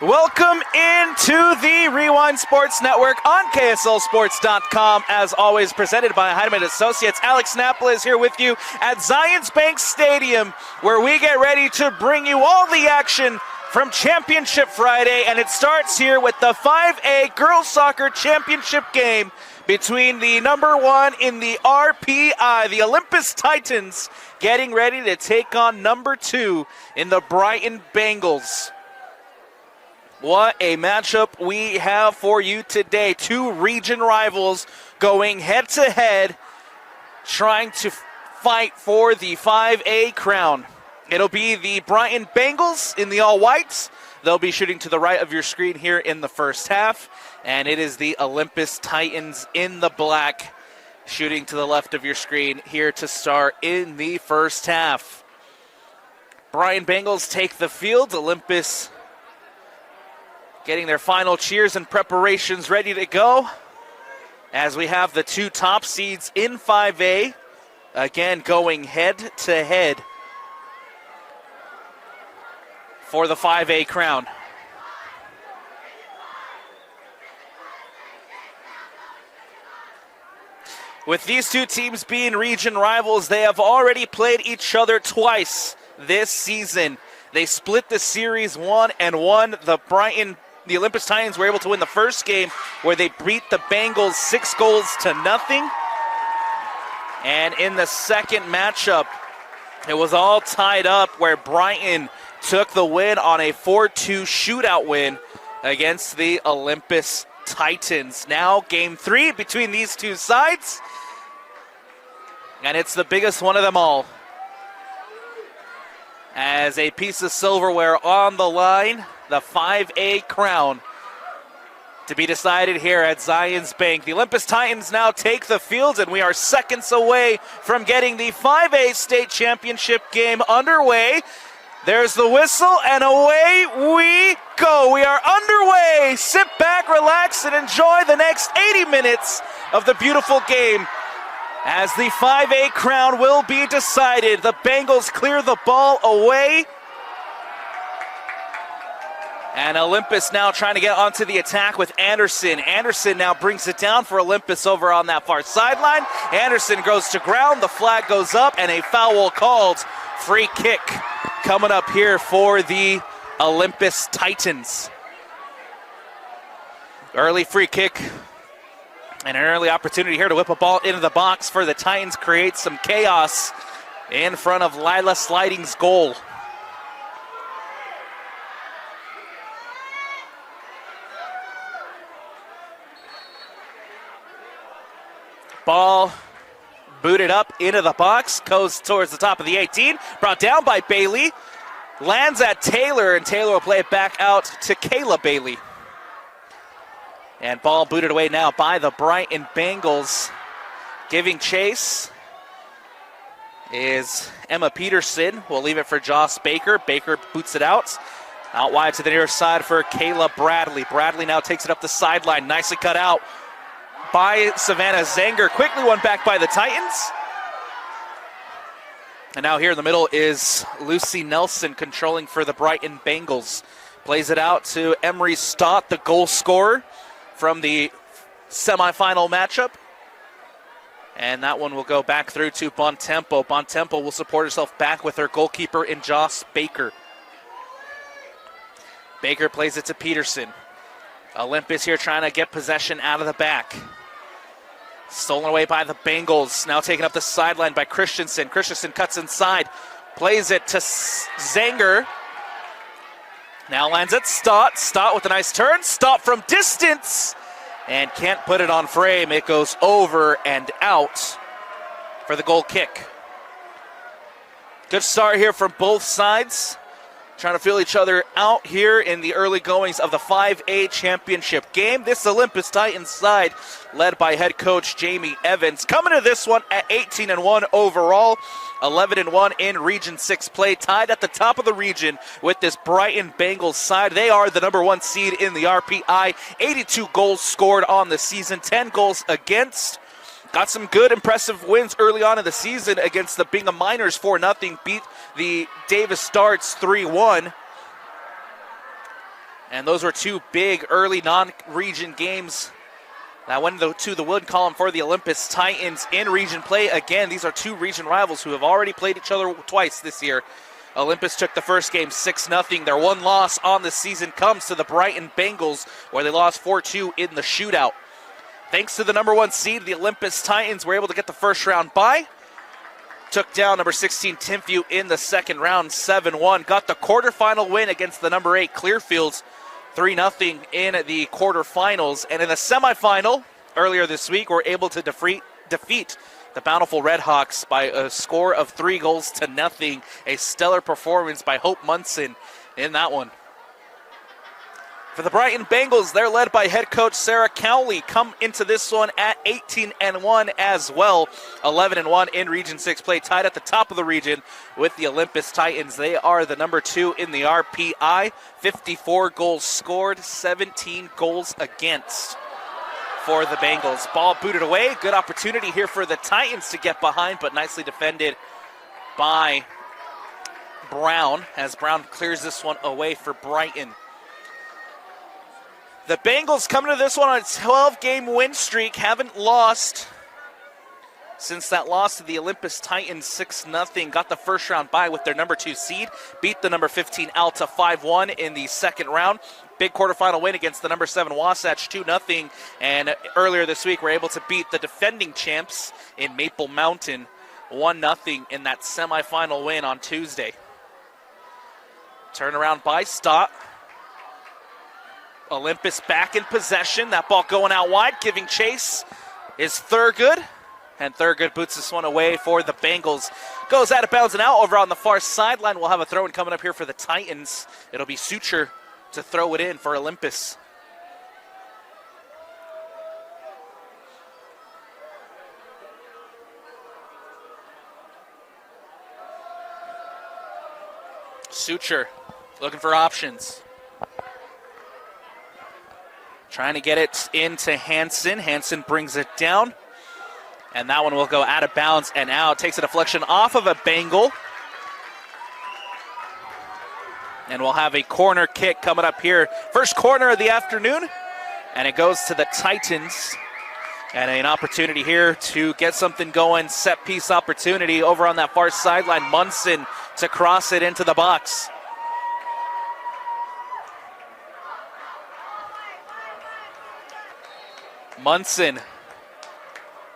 Welcome into the Rewind Sports Network on KSLSports.com. As always, presented by Heidemann Associates. Alex Napoli is here with you at Zions Bank Stadium, where we get ready to bring you all the action from Championship Friday. And it starts here with the 5A Girls Soccer Championship game between the number one in the RPI, the Olympus Titans, getting ready to take on number two in the Brighton Bengals. What a matchup we have for you today. Two region rivals going head-to-head, trying to fight for the 5A crown. It'll be the Brighton Bengals in the all-whites. They'll be shooting to the right of your screen here in the first half. And it is the Olympus Titans in the black, shooting to the left of your screen here to start in the first half. Brighton Bengals take the field. Olympus getting their final cheers and preparations ready to go as we have the two top seeds in 5A, again going head-to-head for the 5A crown. With these two teams being region rivals, they have already played each other twice this season. They split the series 1-1. The Olympus Titans were able to win the first game where they beat the Bengals 6-0. And in the second matchup, it was all tied up where Brighton took the win on a 4-2 shootout win against the Olympus Titans. Now game three between these two sides, and it's the biggest one of them all, as a piece of silverware on the line, the 5A crown to be decided here at Zions Bank. The Olympus Titans now take the field, and we are seconds away from getting the 5A state championship game underway. There's the whistle, and away we go. We are underway. Sit back, relax, and enjoy the next 80 minutes of the beautiful game as the 5A crown will be decided. The Bengals clear the ball away, and Olympus now trying to get onto the attack with Anderson. Anderson now brings it down for Olympus over on that far sideline. Anderson goes to ground, the flag goes up, and a foul called. Free kick coming up here for the Olympus Titans. Early free kick and an early opportunity here to whip a ball into the box for the Titans, create some chaos in front of Lila Sliding's goal. Ball booted up into the box, goes towards the top of the 18, brought down by Bailey, lands at Taylor, and Taylor will play it back out to Kayla Bailey. And ball booted away now by the Brighton Bengals. Giving chase is Emma Peterson. We'll leave it for Joss Baker. Baker boots it out. Out wide to the near side for Kayla Bradley. Bradley now takes it up the sideline. Nicely cut out by Savannah Zenger. Quickly won back by the Titans. And now here in the middle is Lucy Nelson controlling for the Brighton Bengals. Plays it out to Emery Stott, the goal scorer from the semifinal matchup. And that one will go back through to Bontempo. Bontempo will support herself back with her goalkeeper in Joss Baker. Baker plays it to Peterson. Olympus here trying to get possession out of the back. Stolen away by the Bengals. Now taken up the sideline by Christensen. Christensen cuts inside. Plays it to Zenger. Now lands at Stott. Stott with a nice turn. Stott from distance. And can't put it on frame. It goes over and out for the goal kick. Good start here from both sides. Trying to feel each other out here in the early goings of the 5A championship game. This Olympus Titans side, led by head coach Jamie Evans, coming to this one at 18-1 overall, 11-1 in Region 6 play, tied at the top of the region with this Brighton Bengals side. They are the number one seed in the RPI. 82 goals scored on the season, 10 goals against. Got some good, impressive wins early on in the season against the Bingham Miners 4-0. Beat the Davis Starts 3-1. And those were two big early non-region games that went to the win column for the Olympus Titans in region play. Again, these are two region rivals who have already played each other twice this year. Olympus took the first game 6-0. Their one loss on the season comes to the Brighton Bengals, where they lost 4-2 in the shootout. Thanks to the number 1 seed, the Olympus Titans were able to get the first round bye. Took down number 16 Timpview in the second round 7-1. Got the quarterfinal win against the number 8 Clearfields 3-0 in the quarterfinals. And in the semifinal earlier this week, were able to defeat the Bountiful Redhawks by a score of 3-0. A stellar performance by Hope Munson in that one. For the Brighton Bengals, they're led by head coach Sarah Cowley. Come into this one at 18-1 as well. 11-1 in Region 6 play, tied at the top of the region with the Olympus Titans. They are the number 2 in the RPI. 54 goals scored, 17 goals against for the Bengals. Ball booted away. Good opportunity here for the Titans to get behind, but nicely defended by Brown as Brown clears this one away for Brighton. The Bengals coming to this one on a 12-game win streak, haven't lost since that loss to the Olympus Titans 6-0. Got the first round bye with their number 2 seed, beat the number 15 Alta 5-1 in the second round. Big quarterfinal win against the number 7 Wasatch 2-0. And earlier this week, were able to beat the defending champs in Maple Mountain 1-0 in that semifinal win on Tuesday. Turnaround by Stott. Olympus back in possession. That ball going out wide, giving chase is Thurgood. And Thurgood boots this one away for the Bengals. Goes out of bounds and out over on the far sideline. We'll have a throw-in coming up here for the Titans. It'll be Suture to throw it in for Olympus. Suture looking for options. Trying to get it into Hansen. Hansen brings it down. And that one will go out of bounds and out. Takes a deflection off of a Bengal. And we'll have a corner kick coming up here. First corner of the afternoon. And it goes to the Titans. And an opportunity here to get something going. Set piece opportunity over on that far sideline. Munson to cross it into the box. Munson,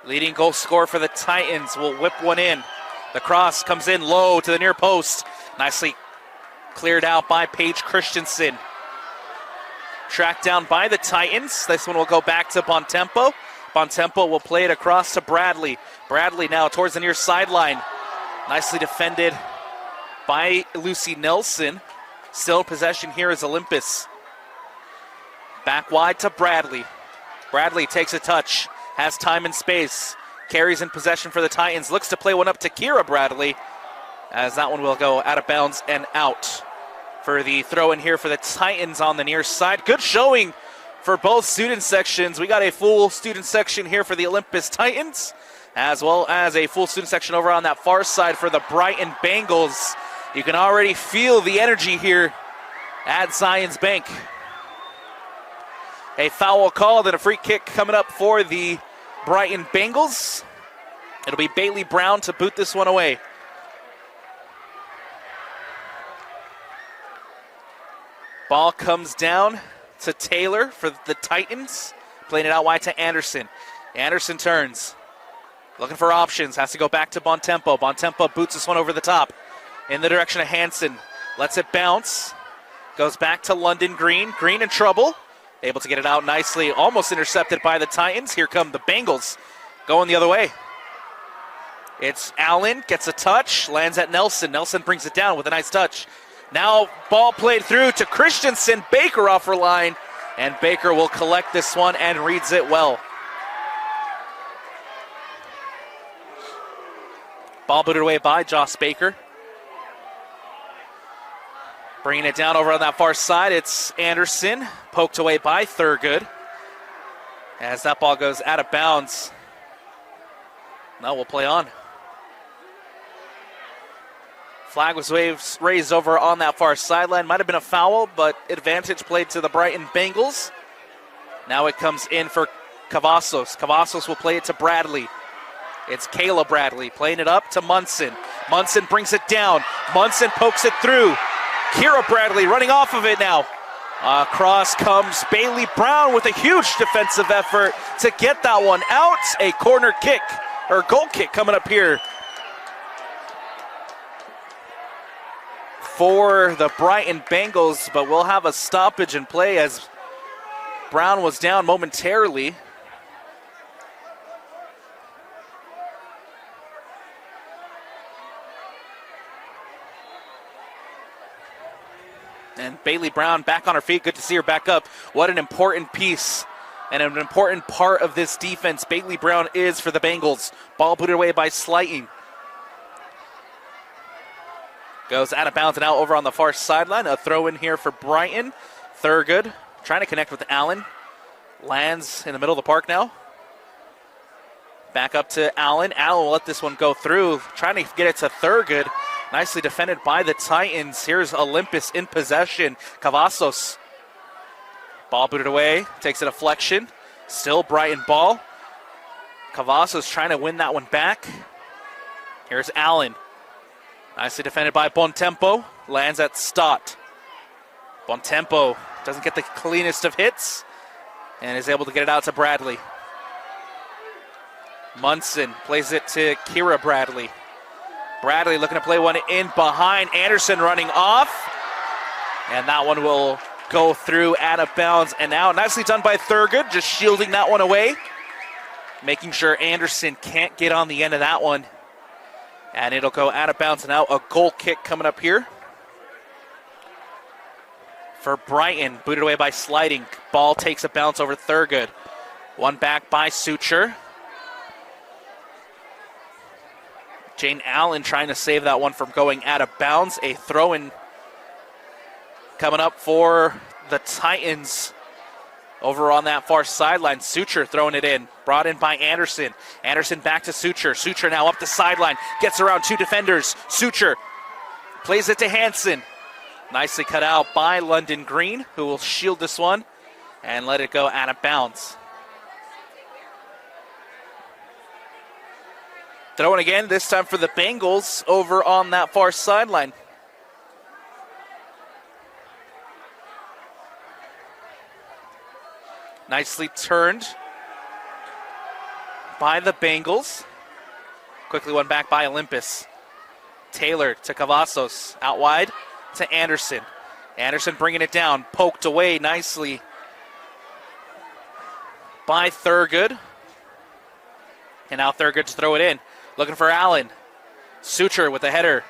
leading goal scorer for the Titans, will whip one in. The cross comes in low to the near post. Nicely cleared out by Paige Christensen. Tracked down by the Titans. This one will go back to Bontempo. Bontempo will play it across to Bradley. Bradley now towards the near sideline. Nicely defended by Lucy Nelson. Still in possession here is Olympus. Back wide to Bradley. Bradley takes a touch, has time and space, carries in possession for the Titans, looks to play one up to Kira Bradley, as that one will go out of bounds and out for the throw in here for the Titans on the near side. Good showing for both student sections. We got a full student section here for the Olympus Titans, as well as a full student section over on that far side for the Brighton Bengals. You can already feel the energy here at Zions Bank. A foul called and a free kick coming up for the Brighton Bengals. It'll be Bailey Brown to boot this one away. Ball comes down to Taylor for the Titans. Playing it out wide to Anderson. Anderson turns. Looking for options. Has to go back to Bontempo. Bontempo boots this one over the top. In the direction of Hansen. Lets it bounce. Goes back to London Green. Green in trouble. Able to get it out nicely, almost intercepted by the Titans. Here come the Bengals going the other way. It's Allen, gets a touch, lands at Nelson. Nelson brings it down with a nice touch. Now ball played through to Christensen. Baker off her line, and Baker will collect this one and reads it well. Ball booted away by Joss Baker. Bringing it down over on that far side, it's Anderson, poked away by Thurgood. As that ball goes out of bounds. Now we'll play on. Flag was raised over on that far sideline. Might have been a foul, but advantage played to the Brighton Bengals. Now it comes in for Cavazos. Cavazos will play it to Bradley. It's Kayla Bradley playing it up to Munson. Munson brings it down. Munson pokes it through. Kira Bradley running off of it now. Across comes Bailey Brown with a huge defensive effort to get that one out. A corner kick, or goal kick coming up here for the Brighton Bengals, but we'll have a stoppage in play as Brown was down momentarily. And Bailey Brown back on her feet. Good to see her back up. What an important piece and an important part of this defense Bailey Brown is for the Bengals. Ball booted away by Slighting. Goes out of bounds and out over on the far sideline. A throw in here for Brighton. Thurgood trying to connect with Allen. Lands in the middle of the park now. Back up to Allen. Allen will let this one go through. Trying to get it to Thurgood. Nicely defended by the Titans. Here's Olympus in possession. Cavazos. Ball booted away. Takes a deflection. Still Brighton ball. Cavazos trying to win that one back. Here's Allen. Nicely defended by Bontempo. Lands at Stott. Bontempo doesn't get the cleanest of hits and is able to get it out to Bradley. Munson plays it to Kira Bradley. Bradley looking to play one in behind. Anderson running off. And that one will go through out of bounds and out. Nicely done by Thurgood, just shielding that one away. Making sure Anderson can't get on the end of that one. And it'll go out of bounds and out. A goal kick coming up here for Brighton. Booted away by Sliding. Ball takes a bounce over Thurgood. One back by Suture. Jane Allen trying to save that one from going out of bounds. A throw-in coming up for the Titans over on that far sideline. Suture throwing it in. Brought in by Anderson. Anderson back to Suture. Suture now up the sideline. Gets around two defenders. Suture plays it to Hansen. Nicely cut out by London Green, who will shield this one and let it go out of bounds. Throwing again, this time for the Bengals over on that far sideline. Nicely turned by the Bengals. Quickly one back by Olympus. Taylor to Cavazos. Out wide to Anderson. Anderson bringing it down. Poked away nicely by Thurgood. And now Thurgood to throw it in. Looking for Allen. Suture with a header.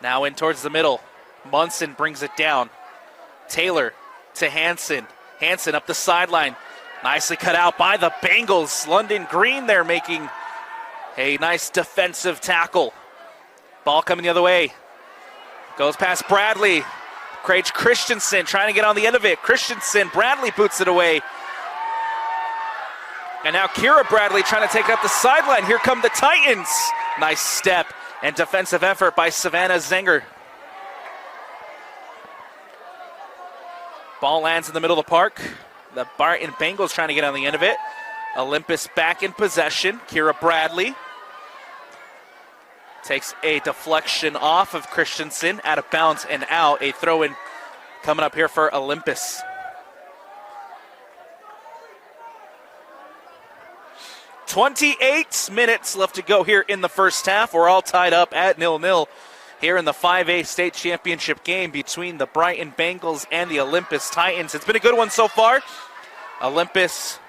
Now in towards the middle. Munson brings it down. Taylor to Hansen. Hansen up the sideline. Nicely cut out by the Bengals. London Green there making a nice defensive tackle. Ball coming the other way. Goes past Bradley. Craig Christensen trying to get on the end of it. Christensen, Bradley boots it away. And now Kira Bradley trying to take it up the sideline. Here come the Titans. Nice step and defensive effort by Savannah Zenger. Ball lands in the middle of the park. The Brighton Bengals trying to get on the end of it. Olympus back in possession. Kira Bradley takes a deflection off of Christensen, out of bounds and out. A throw-in coming up here for Olympus. 28 minutes left to go here in the first half. We're all tied up at 0-0 here in the 5A state championship game between the Brighton Bengals and the Olympus Titans. It's been a good one so far. Olympus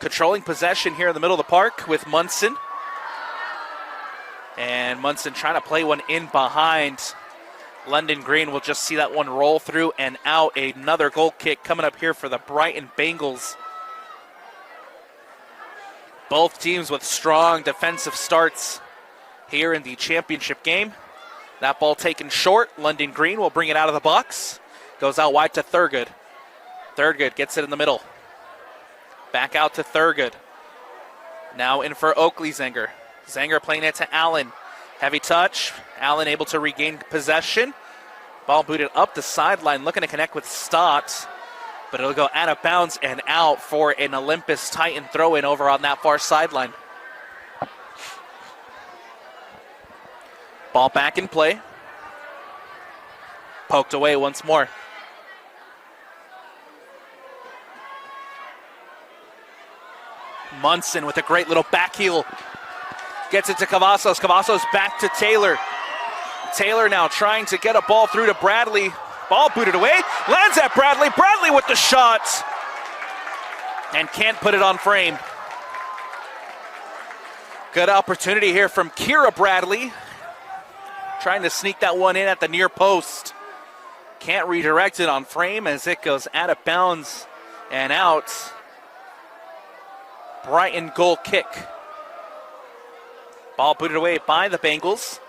controlling possession here in the middle of the park with Munson. And Munson trying to play one in behind. London Green will just see that one roll through and out. Another goal kick coming up here for the Brighton Bengals. Both teams with strong defensive starts here in the championship game. That ball taken short. London Green will bring it out of the box. Goes out wide to Thurgood. Thurgood gets it in the middle. Back out to Thurgood. Now in for Oakley Zenger. Zenger playing it to Allen. Heavy touch. Allen able to regain possession. Ball booted up the sideline, looking to connect with Stott. But it'll go out of bounds and out for an Olympus Titan throw-in over on that far sideline. Ball back in play. Poked away once more. Munson with a great little back heel. Gets it to Cavazos. Cavazos back to Taylor. Taylor now trying to get a ball through to Bradley. Ball booted away. Lands at Bradley. Bradley with the shot. And can't put it on frame. Good opportunity here from Kira Bradley. Trying to sneak that one in at the near post. Can't redirect it on frame as it goes out of bounds and out. Brighton goal kick. Ball booted away by the Bengals.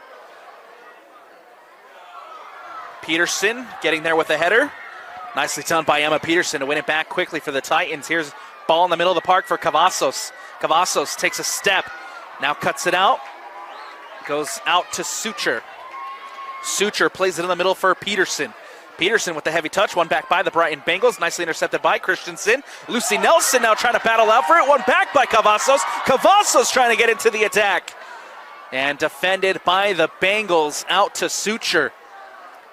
Peterson getting there with a header. Nicely done by Emma Peterson to win it back quickly for the Titans. Here's ball in the middle of the park for Cavazos. Cavazos takes a step. Now cuts it out. Goes out to Suture. Suture plays it in the middle for Peterson. Peterson with the heavy touch. One back by the Brighton Bengals. Nicely intercepted by Christensen. Lucy Nelson now trying to battle out for it. One back by Cavazos. Cavazos trying to get into the attack. And defended by the Bengals out to Suture.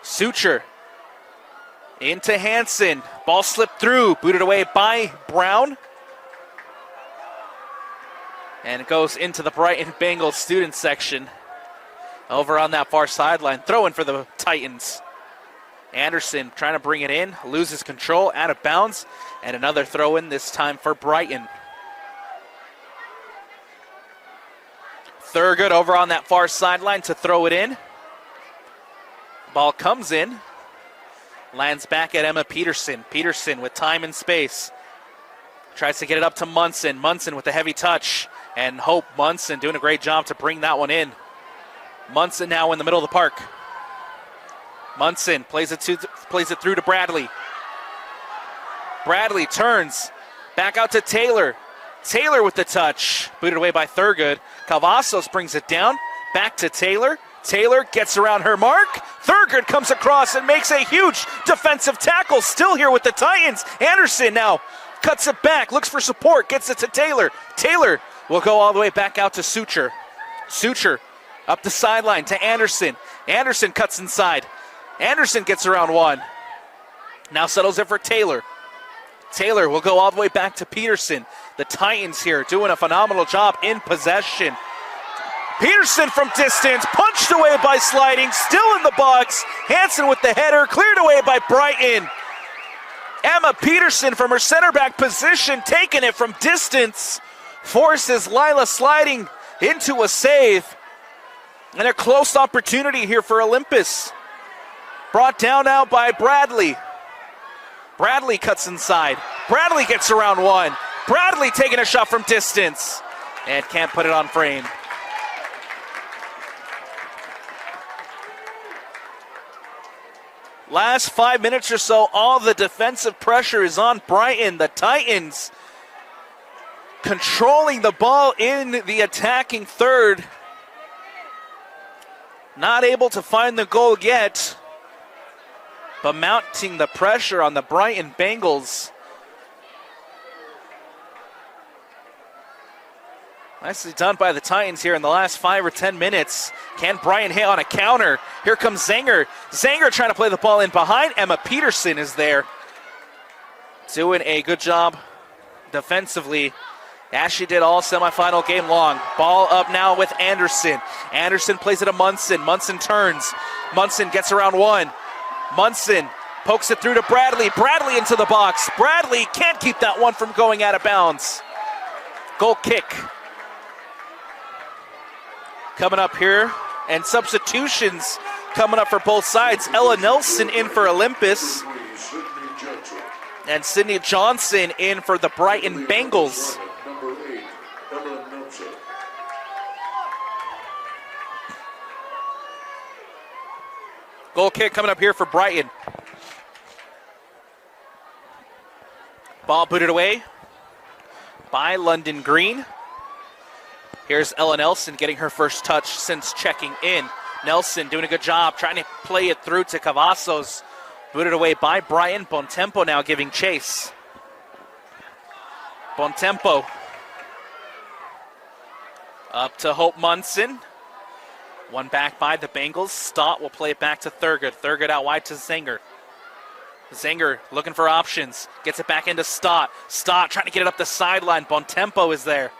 Suture into Hansen. Ball slipped through. Booted away by Brown. And it goes into the Brighton Bengals student section. Over on that far sideline. Throwing for the Titans. Anderson trying to bring it in. Loses control. Out of bounds. And another throw in this time for Brighton. Thurgood over on that far sideline to throw it in. Ball comes in. Lands back at Emma Peterson. Peterson with time and space. Tries to get it up to Munson. Munson with the heavy touch. And Hope Munson doing a great job to bring that one in. Munson now in the middle of the park. Munson plays it through to Bradley. Bradley turns. Back out to Taylor. Taylor with the touch. Booted away by Thurgood. Cavazos brings it down. Back to Taylor. Taylor gets around her mark. Thurgood comes across and makes a huge defensive tackle. Still here with the Titans. Anderson now cuts it back. Looks for support. Gets it to Taylor. Taylor will go all the way back out to Suture. Suture up the sideline to Anderson. Anderson cuts inside. Anderson gets around one. Now settles it for Taylor. Taylor will go all the way back to Peterson. The Titans here doing a phenomenal job in possession. Peterson from distance, punched away by Sliding, still in the box. Hansen with the header, cleared away by Brighton. Emma Peterson from her center back position, taking it from distance, forces Lila Sliding into a save. And a close opportunity here for Olympus. Brought down now by Bradley. Bradley cuts inside. Bradley gets around one. Bradley taking a shot from distance and can't put it on frame. Last 5 minutes or so, all the defensive pressure is on Brighton. The Titans controlling the ball in the attacking third. Not able to find the goal yet, but mounting the pressure on the Brighton Bengals. Nicely done by the Titans here in the last 5 or 10 minutes. Can Brighton hit on a counter? Here comes Zenger. Zenger trying to play the ball in behind. Emma Peterson is there. Doing a good job defensively, as she did all semifinal game long. Ball up now with Anderson. Anderson plays it to Munson. Munson turns. Munson gets around one. Munson pokes it through to Bradley. Bradley into the box. Bradley can't keep that one from going out of bounds. Goal kick. Coming up here, and substitutions coming up for both sides. Ella Nelson in for Olympus, and Sydney Johnson in for the Brighton Bengals. Goal kick coming up here for Brighton. Ball booted away by London Green. Here's Ella Nelson getting her first touch since checking in. Nelson doing a good job trying to play it through to Cavazos. Booted away by Brighton. Bontempo now giving chase. Bontempo up to Hope Munson. One back by the Bengals. Stott will play it back to Thurgood. Thurgood out wide to Zenger. Zenger looking for options. Gets it back into Stott. Stott trying to get it up the sideline. Bontempo is there.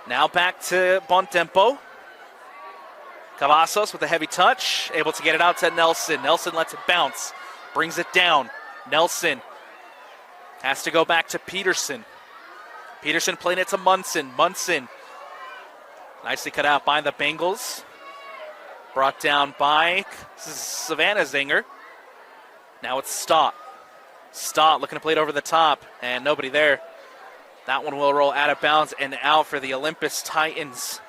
Now back to Bontempo. Cavazos with a heavy touch. Able to get it out to Nelson. Nelson lets it bounce. Brings it down. Nelson has to go back to Peterson. Peterson playing it to Munson. Munson nicely cut out by the Bengals. Brought down by Savannah Zenger. Now it's Stott. Stott looking to play it over the top, and nobody there. That one will roll out of bounds and out for the Olympus Titans.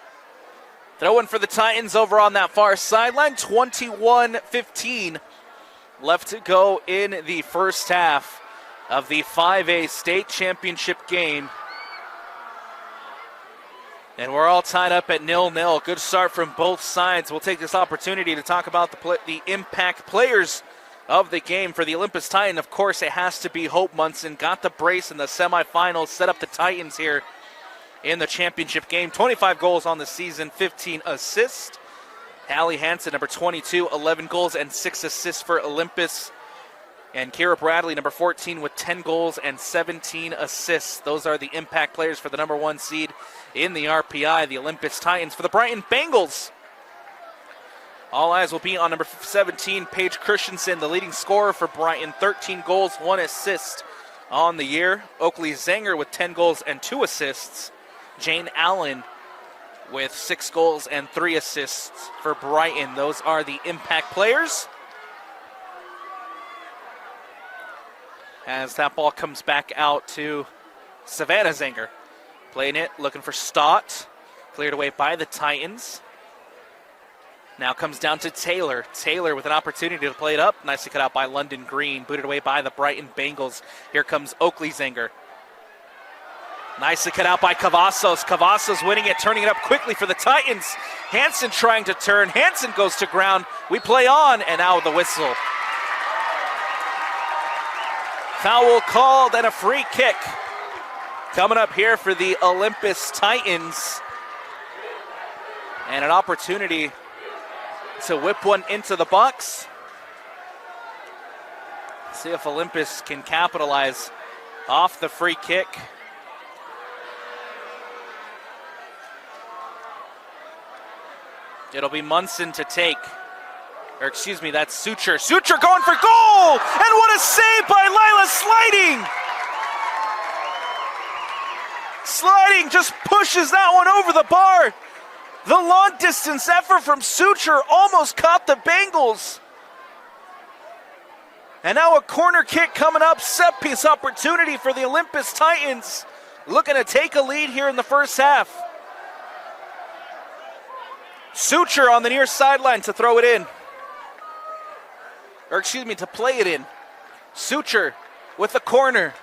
Throw in for the Titans over on that far sideline. 21-15 left to go in the first half of the 5A state championship game. And we're all tied up at 0-0. Good start from both sides. We'll take this opportunity to talk about the impact players of the game. For the Olympus Titan, of course, it has to be Hope Munson. Got the brace in the semifinals, set up the Titans here in the championship game. 25 goals on the season, 15 assists. Hallie Hansen, number 22, 11 goals and 6 assists for Olympus. And Kira Bradley, number 14, with 10 goals and 17 assists. Those are the impact players for the number 1 seed in the RPI, the Olympus Titans. For the Brighton Bengals, all eyes will be on number 17, Paige Christensen, the leading scorer for Brighton. 13 goals, 1 assist on the year. Oakley Zenger with 10 goals and 2 assists. Jane Allen with 6 goals and 3 assists for Brighton. Those are the impact players. As that ball comes back out to Savannah Zenger. Playing it, looking for Stott. Cleared away by the Titans. Now comes down to Taylor. Taylor with an opportunity to play it up. Nicely cut out by London Green. Booted away by the Brighton Bengals. Here comes Oakley Zenger. Nicely cut out by Cavazos. Cavazos winning it, turning it up quickly for the Titans. Hansen trying to turn. Hansen goes to ground. We play on, and now with the whistle. Foul called and a free kick coming up here for the Olympus Titans. And an opportunity to whip one into the box. See if Olympus can capitalize off the free kick. It'll be Munson to take. Or excuse me, that's Suture. Suture going for goal! And what a save by Lila Sliding! Sliding just pushes that one over the bar. The long distance effort from Suture almost caught the Bengals. And now a corner kick coming up. Set piece opportunity for the Olympus Titans. Looking to take a lead here in the first half. Suture on the near sideline to throw it in. Or excuse me, to play it in. Suture with the corner.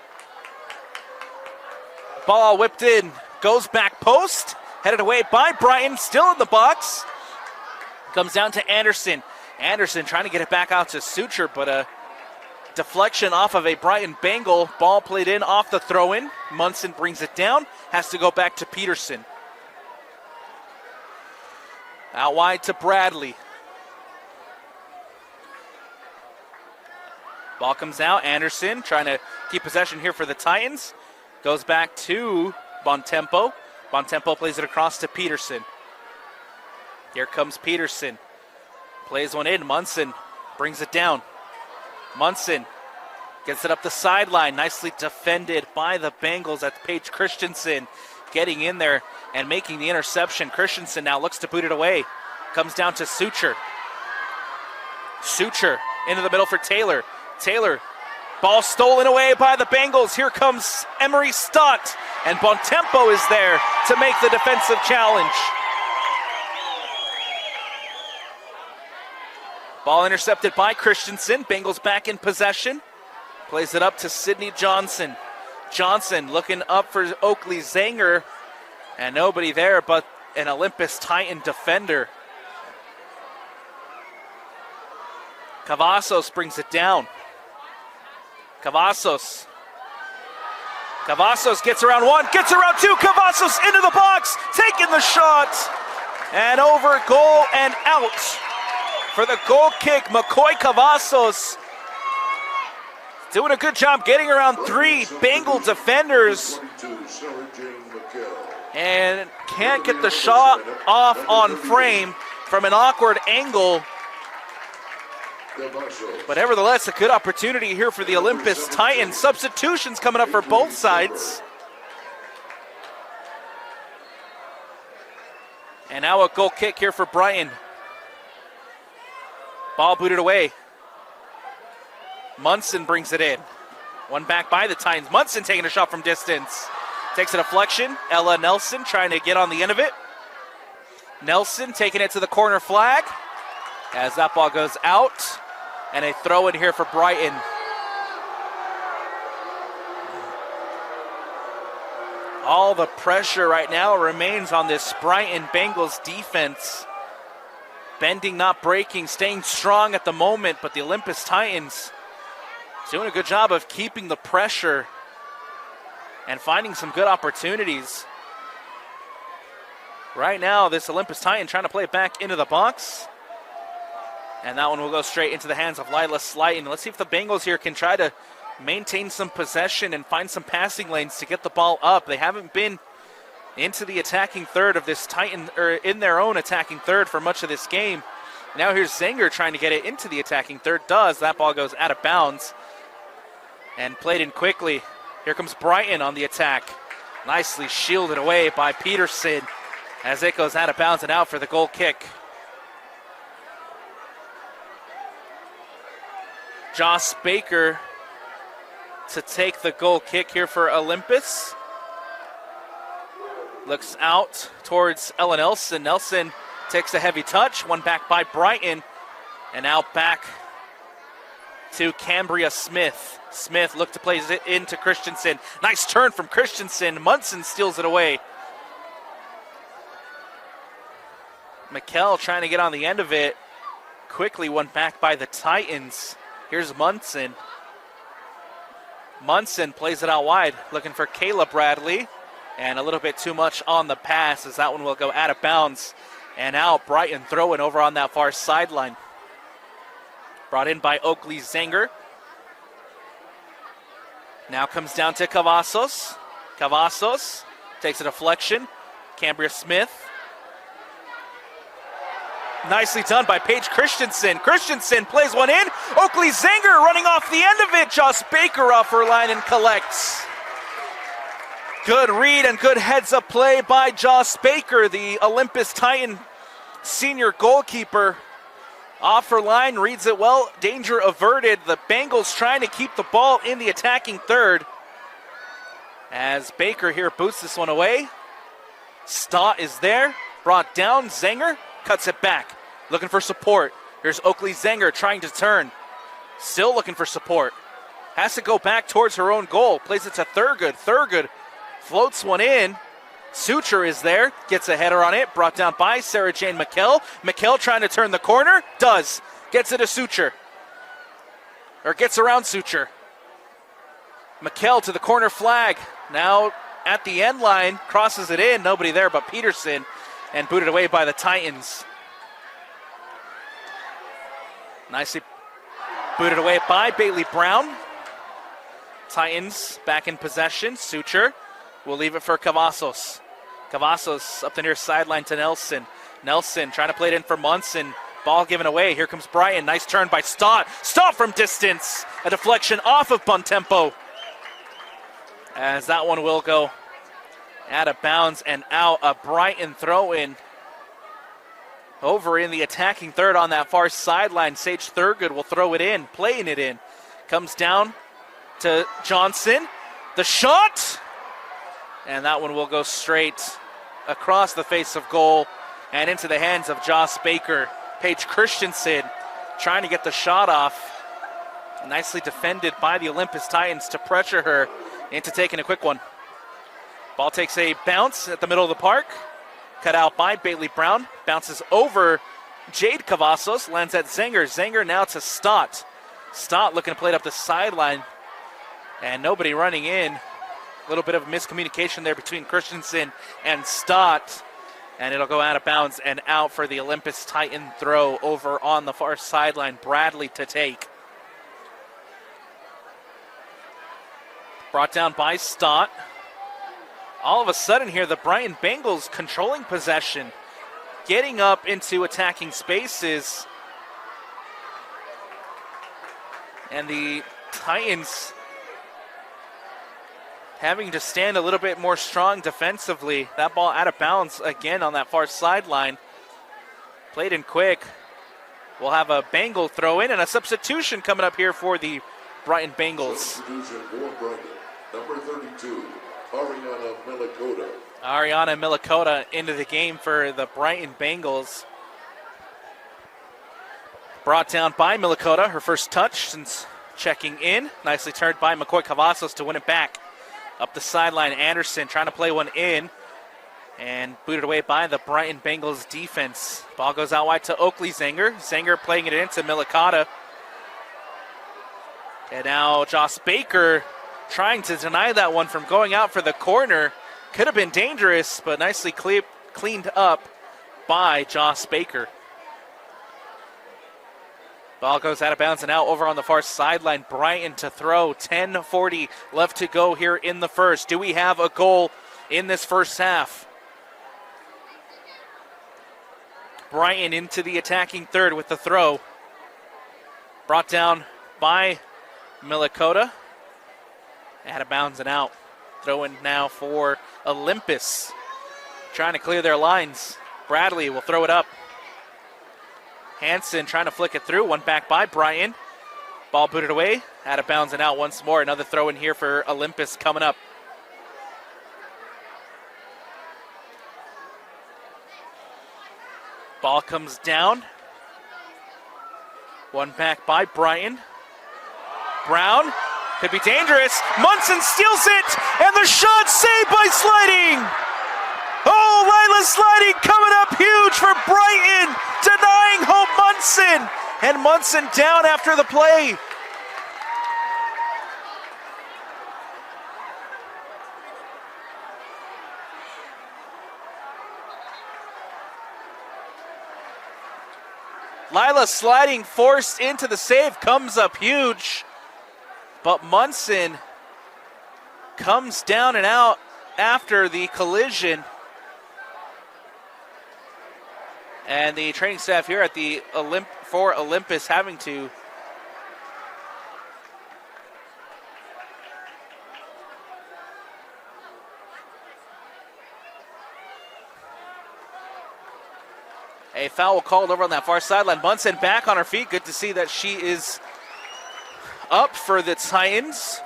Ball whipped in, goes back post, headed away by Brighton, still in the box. Comes down to Anderson. Anderson trying to get it back out to Suture, but a deflection off of a Brighton Bengal. Ball played in off the throw-in. Munson brings it down, has to go back to Peterson. Out wide to Bradley. Ball comes out. Anderson trying to keep possession here for the Titans. Goes back to Bontempo. Bontempo plays it across to Peterson. Here comes Peterson. Plays one in. Munson brings it down. Munson gets it up the sideline. Nicely defended by the Bengals. That's Paige Christensen getting in there and making the interception. Christensen now looks to boot it away. Comes down to Suture. Suture into the middle for Taylor. Taylor, ball stolen away by the Bengals. Here comes Emery Stott, and Bontempo is there to make the defensive challenge. Ball intercepted by Christensen. Bengals back in possession. Plays it up to Sydney Johnson. Johnson looking up for Oakley Zenger, and nobody there, but an Olympus Titan defender. Cavazos brings it down. Cavazos gets around one, gets around two. Cavazos into the box, taking the shot. And over, goal, and out. For the goal kick, McCoy Cavazos doing a good job getting around three Bengal defenders. And can't get the shot off on frame from an awkward angle. But nevertheless, a good opportunity here for the Olympus Titans. Substitutions coming up for both sides. And now a goal kick here for Brighton. Ball booted away. Munson brings it in. One back by the Titans. Munson taking a shot from distance. Takes a deflection. Ella Nelson trying to get on the end of it. Nelson taking it to the corner flag as that ball goes out. And a throw in here for Brighton. All the pressure right now remains on this Brighton Bengals defense. Bending, not breaking, staying strong at the moment, but the Olympus Titans doing a good job of keeping the pressure and finding some good opportunities. Right now, this Olympus Titan trying to play it back into the box. And that one will go straight into the hands of Lila Slyton. Let's see if the Bengals here can try to maintain some possession and find some passing lanes to get the ball up. They haven't been into the attacking third of this Titan, or in their own attacking third for much of this game. Now here's Zenger trying to get it into the attacking third. That ball goes out of bounds and played in quickly. Here comes Brighton on the attack. Nicely shielded away by Peterson as it goes out of bounds and out for the goal kick. Josh Baker to take the goal kick here for Olympus. Looks out towards Ella Nelson. Nelson takes a heavy touch. One back by Brighton. And now back to Cambria Smith. Smith looked to play it into Christensen. Nice turn from Christensen. Munson steals it away. McKell trying to get on the end of it. Quickly one back by the Titans. Here's Munson. Munson plays it out wide, looking for Caleb Bradley. And a little bit too much on the pass as that one will go out of bounds. And out, Brighton throwing over on that far sideline. Brought in by Oakley Zenger. Now comes down to Cavazos. Cavazos takes a deflection. Cambria Smith. Nicely done by Paige Christensen. Christensen plays one in. Oakley Zenger running off the end of it. Josh Baker off her line and collects. Good read and good heads-up play by Josh Baker, the Olympus Titan senior goalkeeper. Off her line, reads it well. Danger averted. The Bengals trying to keep the ball in the attacking third. As Baker here boots this one away. Stott is there. Brought down. Zenger cuts it back. Looking for support. Here's Oakley Zenger trying to turn. Still looking for support. Has to go back towards her own goal. Plays it to Thurgood. Thurgood floats one in. Suture is there. Gets a header on it. Brought down by Sarah Jane McKell. McKell trying to turn the corner. Does. Gets it to Suture. Or gets around Suture. McKell to the corner flag. Now at the end line. Crosses it in. Nobody there but Peterson. And booted away by the Titans. Nicely booted away by Bailey Brown. Titans back in possession. Suture will leave it for Cavazos. Cavazos up the near sideline to Nelson. Nelson trying to play it in for Munson. Ball given away. Here comes Brighton. Nice turn by Stott. Stott from distance. A deflection off of Bontempo. As that one will go out of bounds and out. A Brighton throw in over in the attacking third on that far sideline. Sage Thurgood will throw it in, playing it in. Comes down to Johnson. The shot! And that one will go straight across the face of goal and into the hands of Josh Baker. Paige Christensen trying to get the shot off. Nicely defended by the Olympus Titans to pressure her into taking a quick one. Ball takes a bounce at the middle of the park. cut out by Bailey Brown. Bounces over Jade Cavazos, lands at Zenger. Zenger now to Stott. Stott looking to play it up the sideline, and nobody running in. A little bit of miscommunication there between Christensen and Stott, and it'll go out of bounds and out for the Olympus Titan throw over on the far sideline. Bradley to take. Brought down by Stott. All of a sudden here, the Brighton Bengals controlling possession, getting up into attacking spaces. And the Titans having to stand a little bit more strong defensively. That ball out of bounds again on that far sideline. Played in quick. We'll have a Bengal throw in and a substitution coming up here for the Brighton Bengals. Substitution for Brighton, number 32, Ariana Milikota. Ariana Milikota into the game for the Brighton Bengals. Brought down by Milikota, her first touch since checking in. Nicely turned by McCoy Cavazos to win it back. Up the sideline, Anderson trying to play one in, and booted away by the Brighton Bengals defense. Ball goes out wide to Oakley Zenger. Zenger playing it into Milikota. And now Joss Baker trying to deny that one from going out for the corner. Could have been dangerous, but nicely cleaned up by Joss Baker. Ball goes out of bounds and out over on the far sideline. Brighton to throw. 10:40 left to go here in the first. Do we have a goal in this first half? Brighton into the attacking third with the throw. Brought down by Milikota. Out of bounds and out. Throwing now for Olympus. Trying to clear their lines. Bradley will throw it up. Hansen trying to flick it through. One back by Brighton. Ball booted away. Out of bounds and out once more. Another throw in here for Olympus coming up. Ball comes down. One back by Brighton. Brown could be dangerous. Munson steals it, and the shot saved by Sliding. Oh, Lila Sliding coming up huge for Brighton, denying Hope Munson. And Munson down after the play. Lila Sliding forced into the save, comes up huge. But Munson comes down and out after the collision. And the training staff here at the Olympus having to a foul called over on that far sideline. Munson back on her feet. Good to see that she is up for the Titans.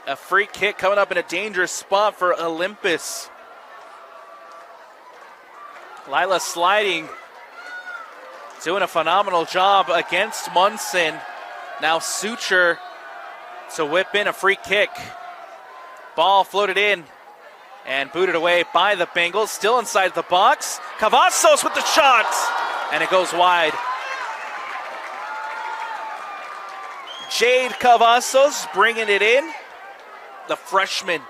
A free kick coming up in a dangerous spot for Olympus. Lila Sliding doing a phenomenal job against Munson. Now Suture to whip in a free kick. Ball floated in and booted away by the Bengals. Still inside the box. Cavazos with the shot, and it goes wide. Jade Cavazos bringing it in. The freshman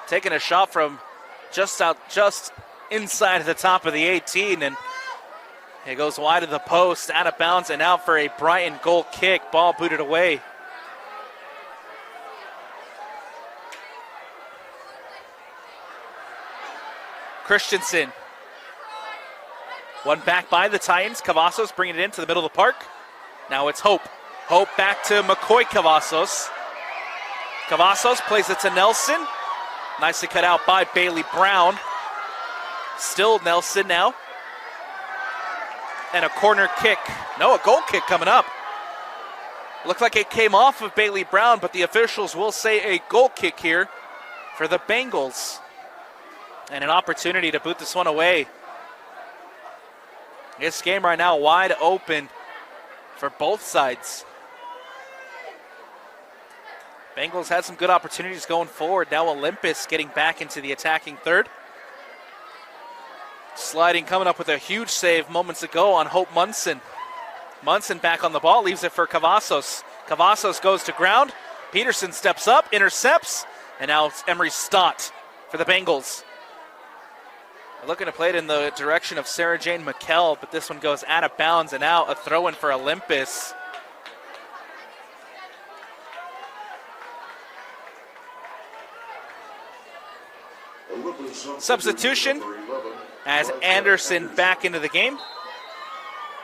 taking a shot from just inside the top of the 18, and it goes wide of the post, out of bounds and out for a Brighton goal kick. Ball booted away. Christensen. One back by the Titans. Cavazos bringing it into the middle of the park. Now it's Hope. Hope back to McCoy Cavazos. Cavazos plays it to Nelson. Nicely cut out by Bailey Brown. Still Nelson now. And a corner kick. No, a goal kick coming up. Looked like it came off of Bailey Brown, but the officials will say a goal kick here for the Bengals. And an opportunity to boot this one away. This game right now wide open for both sides. Bengals had some good opportunities going forward. Now Olympus getting back into the attacking third. Sliding, coming up with a huge save moments ago on Hope Munson. Munson back on the ball, leaves it for Cavazos. Cavazos goes to ground. Peterson steps up, intercepts, and now it's Emery Stott for the Bengals. They're looking to play it in the direction of Sarah Jane McKell, but this one goes out of bounds and out. A throw-in for Olympus. Substitution as Anderson back into the game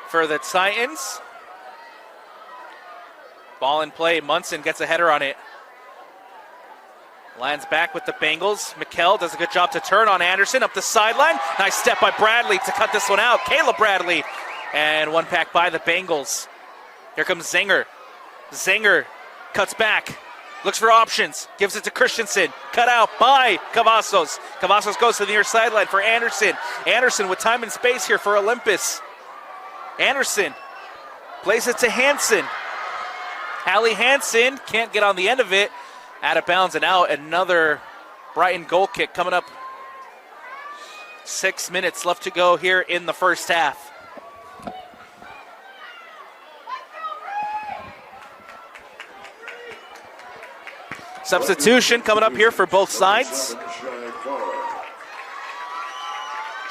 for the Titans. Ball in play. Munson gets a header on it. Lands back with the Bengals. McKell does a good job to turn on Anderson up the sideline. Nice step by Bradley to cut this one out. Caleb Bradley. And one back by the Bengals. Here comes Zinger. Zinger cuts back. Looks for options. Gives it to Christensen. Cut out by Cavazos. Cavazos goes to the near sideline for Anderson. Anderson with time and space here for Olympus. Anderson plays it to Hansen. Hallie Hansen can't get on the end of it. Out of bounds and out. Another Brighton goal kick coming up. 6 minutes left to go here in the first half. Substitution coming up here for both sides.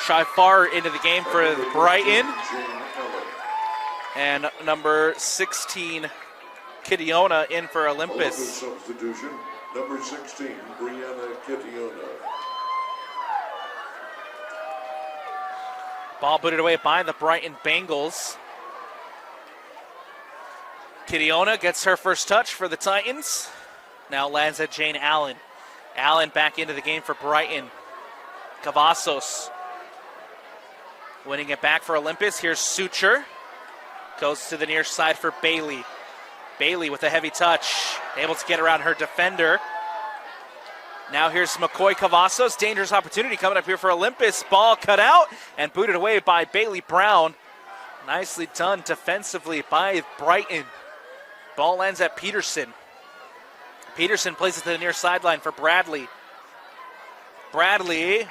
Shy Farr into the game for Brighton. And number 16, Kitiona in for Olympus. Substitution, number 16, Brianna Kitiona. Ball booted away by the Brighton Bengals. Kitiona gets her first touch for the Titans. Now lands at Jane Allen. Allen back into the game for Brighton. Cavazos winning it back for Olympus. Here's Suture. Goes to the near side for Bailey. Bailey with a heavy touch. Able to get around her defender. Now here's McCoy Cavazos. Dangerous opportunity coming up here for Olympus. Ball cut out and booted away by Bailey Brown. Nicely done defensively by Brighton. Ball lands at Peterson. Peterson plays it to the near sideline for Bradley. Bradley.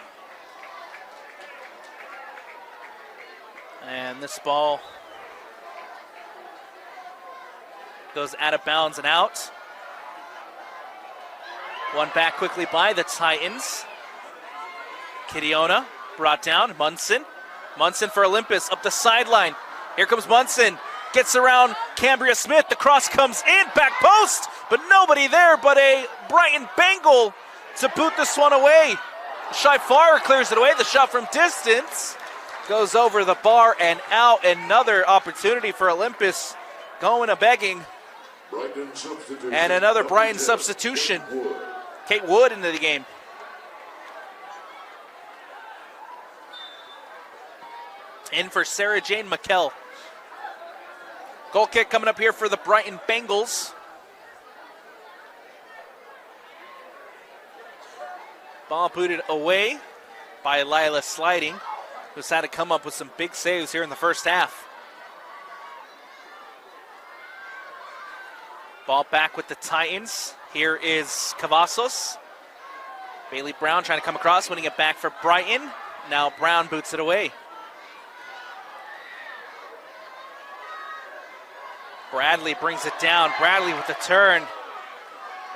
And this ball goes out of bounds and out. One back quickly by the Titans. Kitiona brought down. Munson. Munson for Olympus up the sideline. Here comes Munson. Gets around Cambria Smith. The cross comes in. Back post. But nobody there but a Brighton Bengal to boot this one away. Shy Farr clears it away. The shot from distance goes over the bar and out. Another opportunity for Olympus going a begging. And another Brighton substitution. Kate Wood into the game. In for Sarah Jane McKell. Goal kick coming up here for the Brighton Bengals. Ball booted away by Lila Sliding, who's had to come up with some big saves here in the first half. Ball back with the Titans. Here is Cavazos. Bailey Brown trying to come across, winning it back for Brighton. Now Brown boots it away. Bradley brings it down. Bradley with the turn.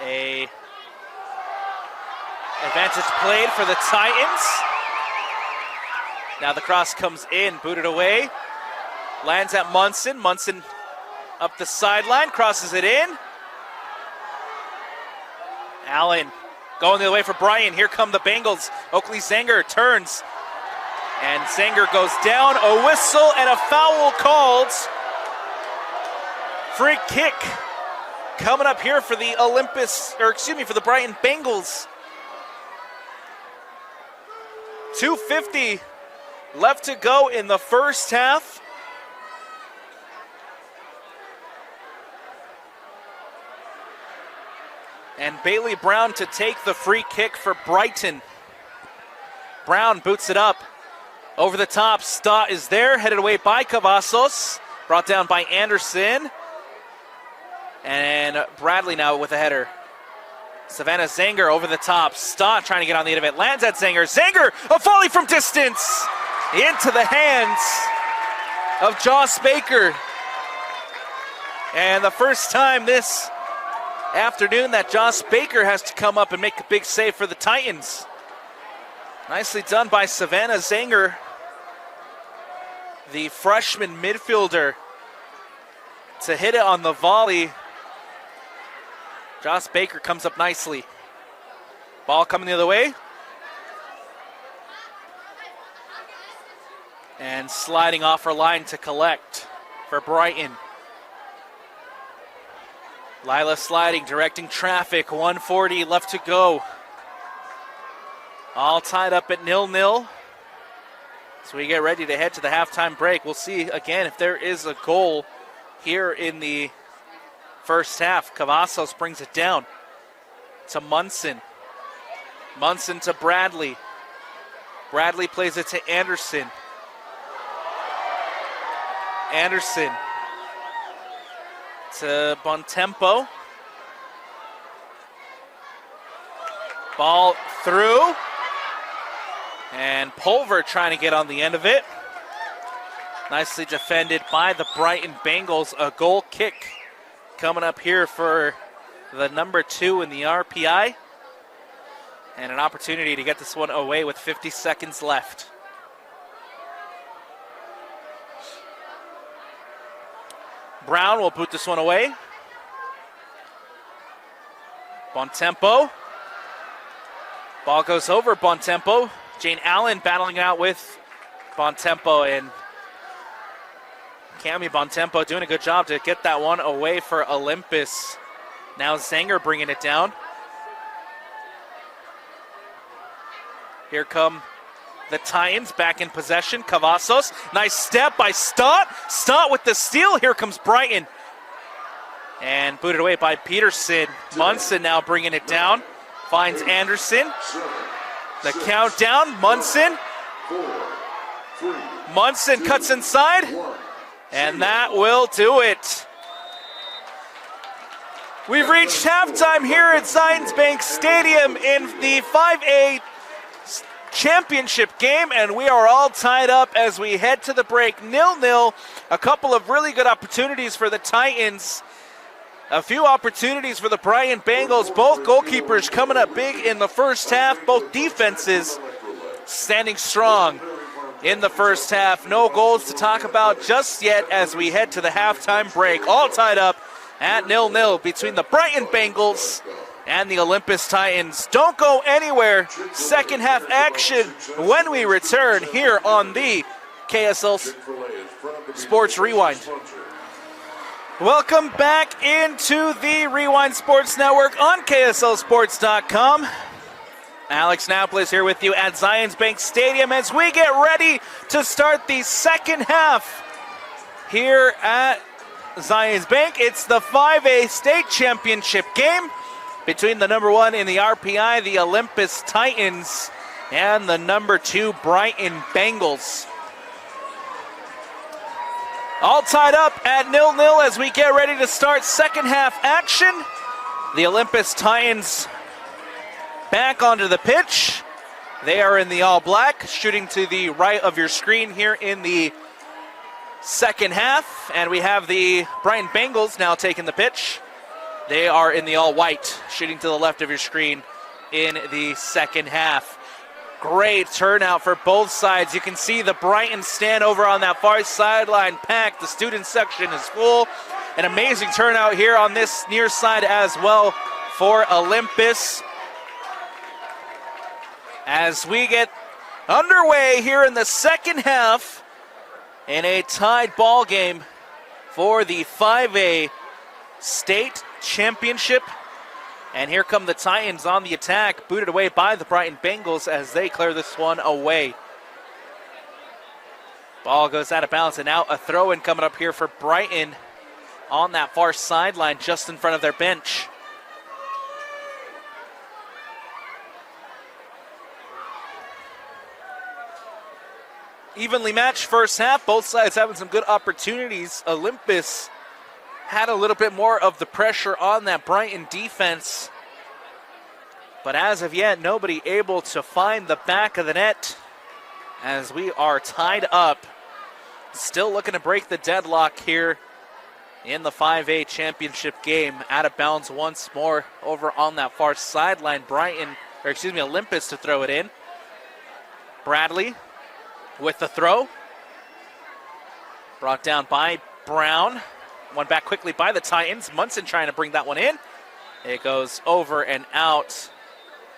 A advantage played for the Titans. Now the cross comes in, booted away. Lands at Munson. Munson up the sideline, crosses it in. Allen going the other way for Brian. Here come the Bengals. Oakley Zenger turns. And Zenger goes down. A whistle and a foul called. Free kick coming up here for the for the Brighton Bengals. 2:50 left to go in the first half. And Bailey Brown to take the free kick for Brighton. Brown boots it up. Over the top, Stott is there, headed away by Cavazos. Brought down by Anderson. And Bradley now with a header. Savannah Zanger over the top. Stott trying to get on the end of it. Lands at Zanger. Zanger, a volley from distance into the hands of Joss Baker. And the first time this afternoon that Joss Baker has to come up and make a big save for the Titans. Nicely done by Savannah Zanger, the freshman midfielder, to hit it on the volley. Joss Baker comes up nicely. Ball coming the other way. And sliding off her line to collect for Brighton. Lila sliding, directing traffic. 1:40 left to go. All tied up at 0-0. So we get ready to head to the halftime break. We'll see again if there is a goal here in the first half. Cavazos brings it down to Munson. Munson to Bradley. Bradley plays it to Anderson. Anderson to Bontempo. Ball through. And Pulver trying to get on the end of it. Nicely defended by the Brighton Bengals. A goal kick coming up here for the number 2 in the RPI. And an opportunity to get this one away with 50 seconds left. Brown will boot this one away. Bontempo. Ball goes over Bontempo. Jane Allen battling it out with Bontempo, and Cami Bontempo doing a good job to get that one away for Olympus. Now Zanger bringing it down. Here come the Titans back in possession. Cavazos, nice step by Stott. Stott with the steal. Here comes Brighton. And booted away by Peterson. Munson now bringing it down. Finds Anderson. The countdown, Munson. Munson cuts inside. And that will do it. We've reached halftime here at Zions Bank Stadium in the 5A championship game, and we are all tied up as we head to the break. 0-0. A couple of really good opportunities for the Titans. A few opportunities for the Brighton Bengals. Both goalkeepers coming up big in the first half. Both defenses standing strong in the first half. No goals to talk about just yet as we head to the halftime break. All tied up at 0-0 between the Brighton Bengals and the Olympus Titans. Don't go anywhere. Second half action when we return here on the KSL Sports Rewind. Welcome back into the Rewind Sports Network on KSLSports.com. Alex Napoles here with you at Zions Bank Stadium as we get ready to start the second half here at Zions Bank. It's the 5A state championship game between the number 1 in the RPI, the Olympus Titans, and the number 2 Brighton Bengals. All tied up at 0-0 as we get ready to start second half action. The Olympus Titans back onto the pitch. They are in the all black, shooting to the right of your screen here in the second half. And we have the Brighton Bengals now taking the pitch. They are in the all white, shooting to the left of your screen in the second half. Great turnout for both sides. You can see the Brighton stand over on that far sideline packed. The student section is full. An amazing turnout here on this near side as well for Olympus. As we get underway here in the second half in a tied ball game for the 5A state championship. And here come the Titans on the attack, booted away by the Brighton Bengals as they clear this one away. Ball goes out of bounds, and now a throw-in coming up here for Brighton on that far sideline just in front of their bench. Evenly matched first half, both sides having some good opportunities. Olympus had a little bit more of the pressure on that Brighton defense But as of yet, nobody able to find the back of the net as we are tied up. Still looking to break the deadlock here in the 5A championship game. Out of bounds once more over on that far sideline. Olympus to throw it in. Bradley with the throw. Brought down by Brown. One back quickly by the Titans. Munson trying to bring that one in. It goes over and out.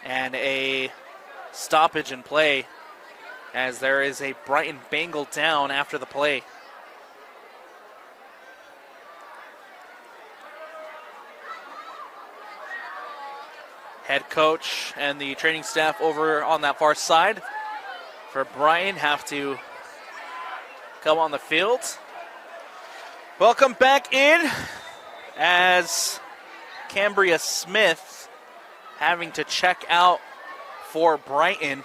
And a stoppage in play as there is a Brighton Bengal down after the play. Head coach and the training staff over on that far side for Brighton have to come on the field. Welcome back in as Cambria Smith having to check out for Brighton.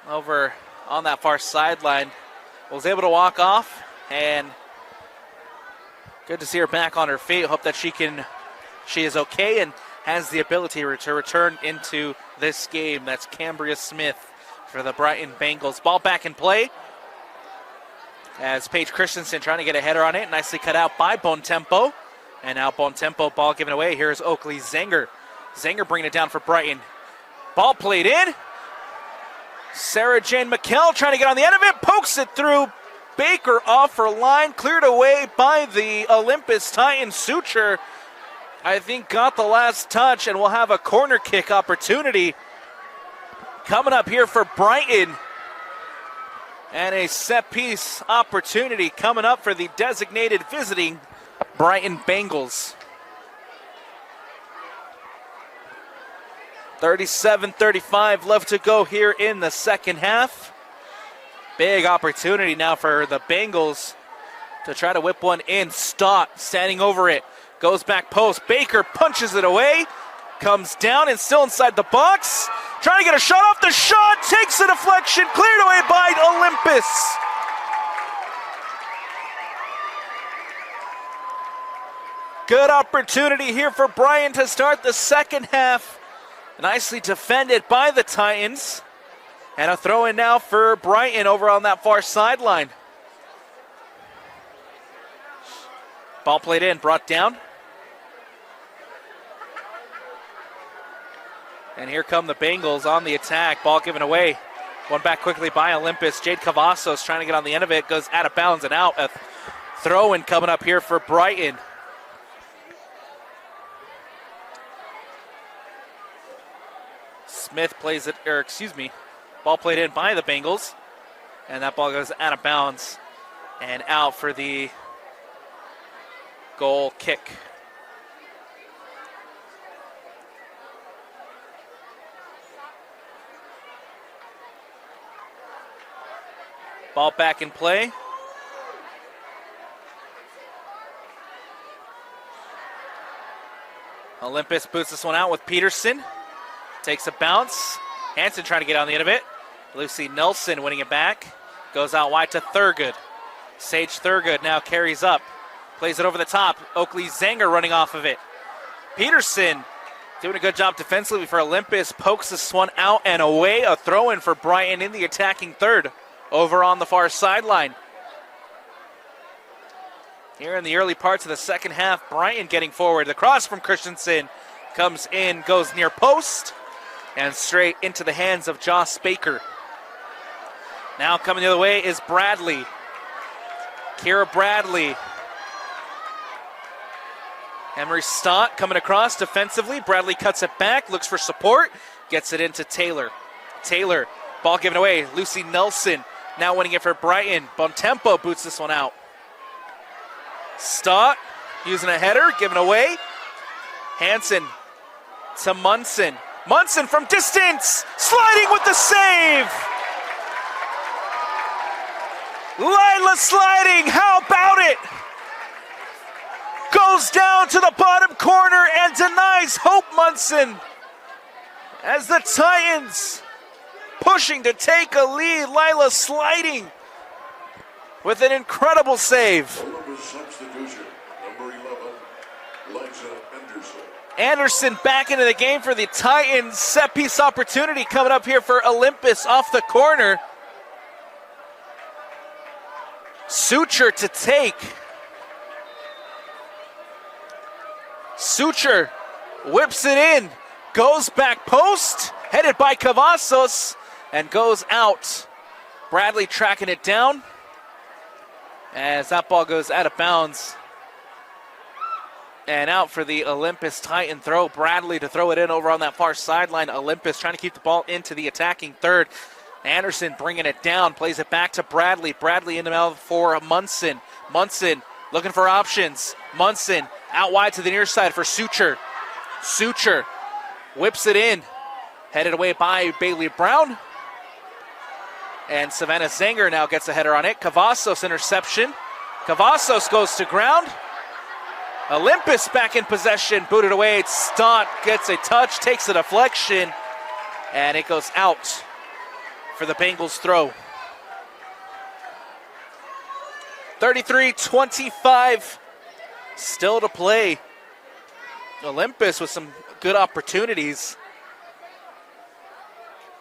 Over on that far sideline, was able to walk off, and good to see her back on her feet. Hope that she is okay and has the ability to return into this game. That's Cambria Smith for the Brighton Bengals. Ball back in play as Paige Christensen trying to get a header on it. Nicely cut out by Bontempo. And now Bontempo, ball given away. Here's Oakley Zenger. Zenger bringing it down for Brighton. Ball played in. Sarah Jane McKell trying to get on the end of it. Pokes it through. Baker off her line. Cleared away by the Olympus Titan. Suture, I think, got the last touch, and we'll have a corner kick opportunity coming up here for Brighton. And a set piece opportunity coming up for the designated visiting Brighton Bengals. 37-35 left to go here in the second half. Big opportunity now for the Bengals to try to whip one in. Stott standing over it. Goes back post. Baker punches it away. Comes down and still inside the box. Trying to get a shot off. The shot takes a deflection. Cleared away by Olympus. Good opportunity here for Brian to start the second half. Nicely defended by the Titans. And a throw in now for Brighton over on that far sideline. Ball played in, brought down. And here come the Bengals on the attack. Ball given away. One back quickly by Olympus. Jade Cavazos trying to get on the end of it. Goes out of bounds and out. A throw in coming up here for Brighton. Smith plays it, ball played in by the Bengals. And that ball goes out of bounds and out for the goal kick. Ball back in play. Olympus boots this one out with Peterson. Takes a bounce. Hansen trying to get on the end of it. Lucy Nelson winning it back. Goes out wide to Thurgood. Sage Thurgood now carries up. Plays it over the top. Oakley Zanger running off of it. Peterson doing a good job defensively for Olympus. Pokes this one out and away. A throw in for Brighton in the attacking third over on the far sideline. Here in the early parts of the second half, Brighton getting forward. The cross from Christensen comes in, goes near post. And straight into the hands of Joss Baker. Now coming the other way is Bradley. Kira Bradley. Emery Stott coming across defensively. Bradley cuts it back, looks for support, gets it into Taylor. Taylor, ball given away. Lucy Nelson now winning it for Brighton. Bontempo boots this one out. Stott using a header, given away. Hansen to Munson. Munson from distance, sliding with the save. Lila sliding, how about it? Goes down to the bottom corner and denies Hope Munson. As the Titans pushing to take a lead, Lila sliding with an incredible save. Olympus substitution, number 11, Liza Anderson. Anderson back into the game for the Titans. Set piece opportunity coming up here for Olympus off the corner. Suture to take. Suture whips it in, goes back post, headed by Cavazos, and goes out. Bradley tracking it down as that ball goes out of bounds. And out for the Olympus Titan throw. Bradley to throw it in over on that far sideline. Olympus trying to keep the ball into the attacking third. Anderson bringing it down, plays it back to Bradley. Bradley in the middle for Munson. Munson looking for options. Munson out wide to the near side for Suture. Suture whips it in, headed away by Bailey Brown. And Savannah Zanger now gets a header on it. Cavazos interception. Cavazos goes to ground. Olympus back in possession, booted away. Stott gets a touch, takes a deflection, and it goes out for the Bengals throw. 33-25 still to play. Olympus with some good opportunities.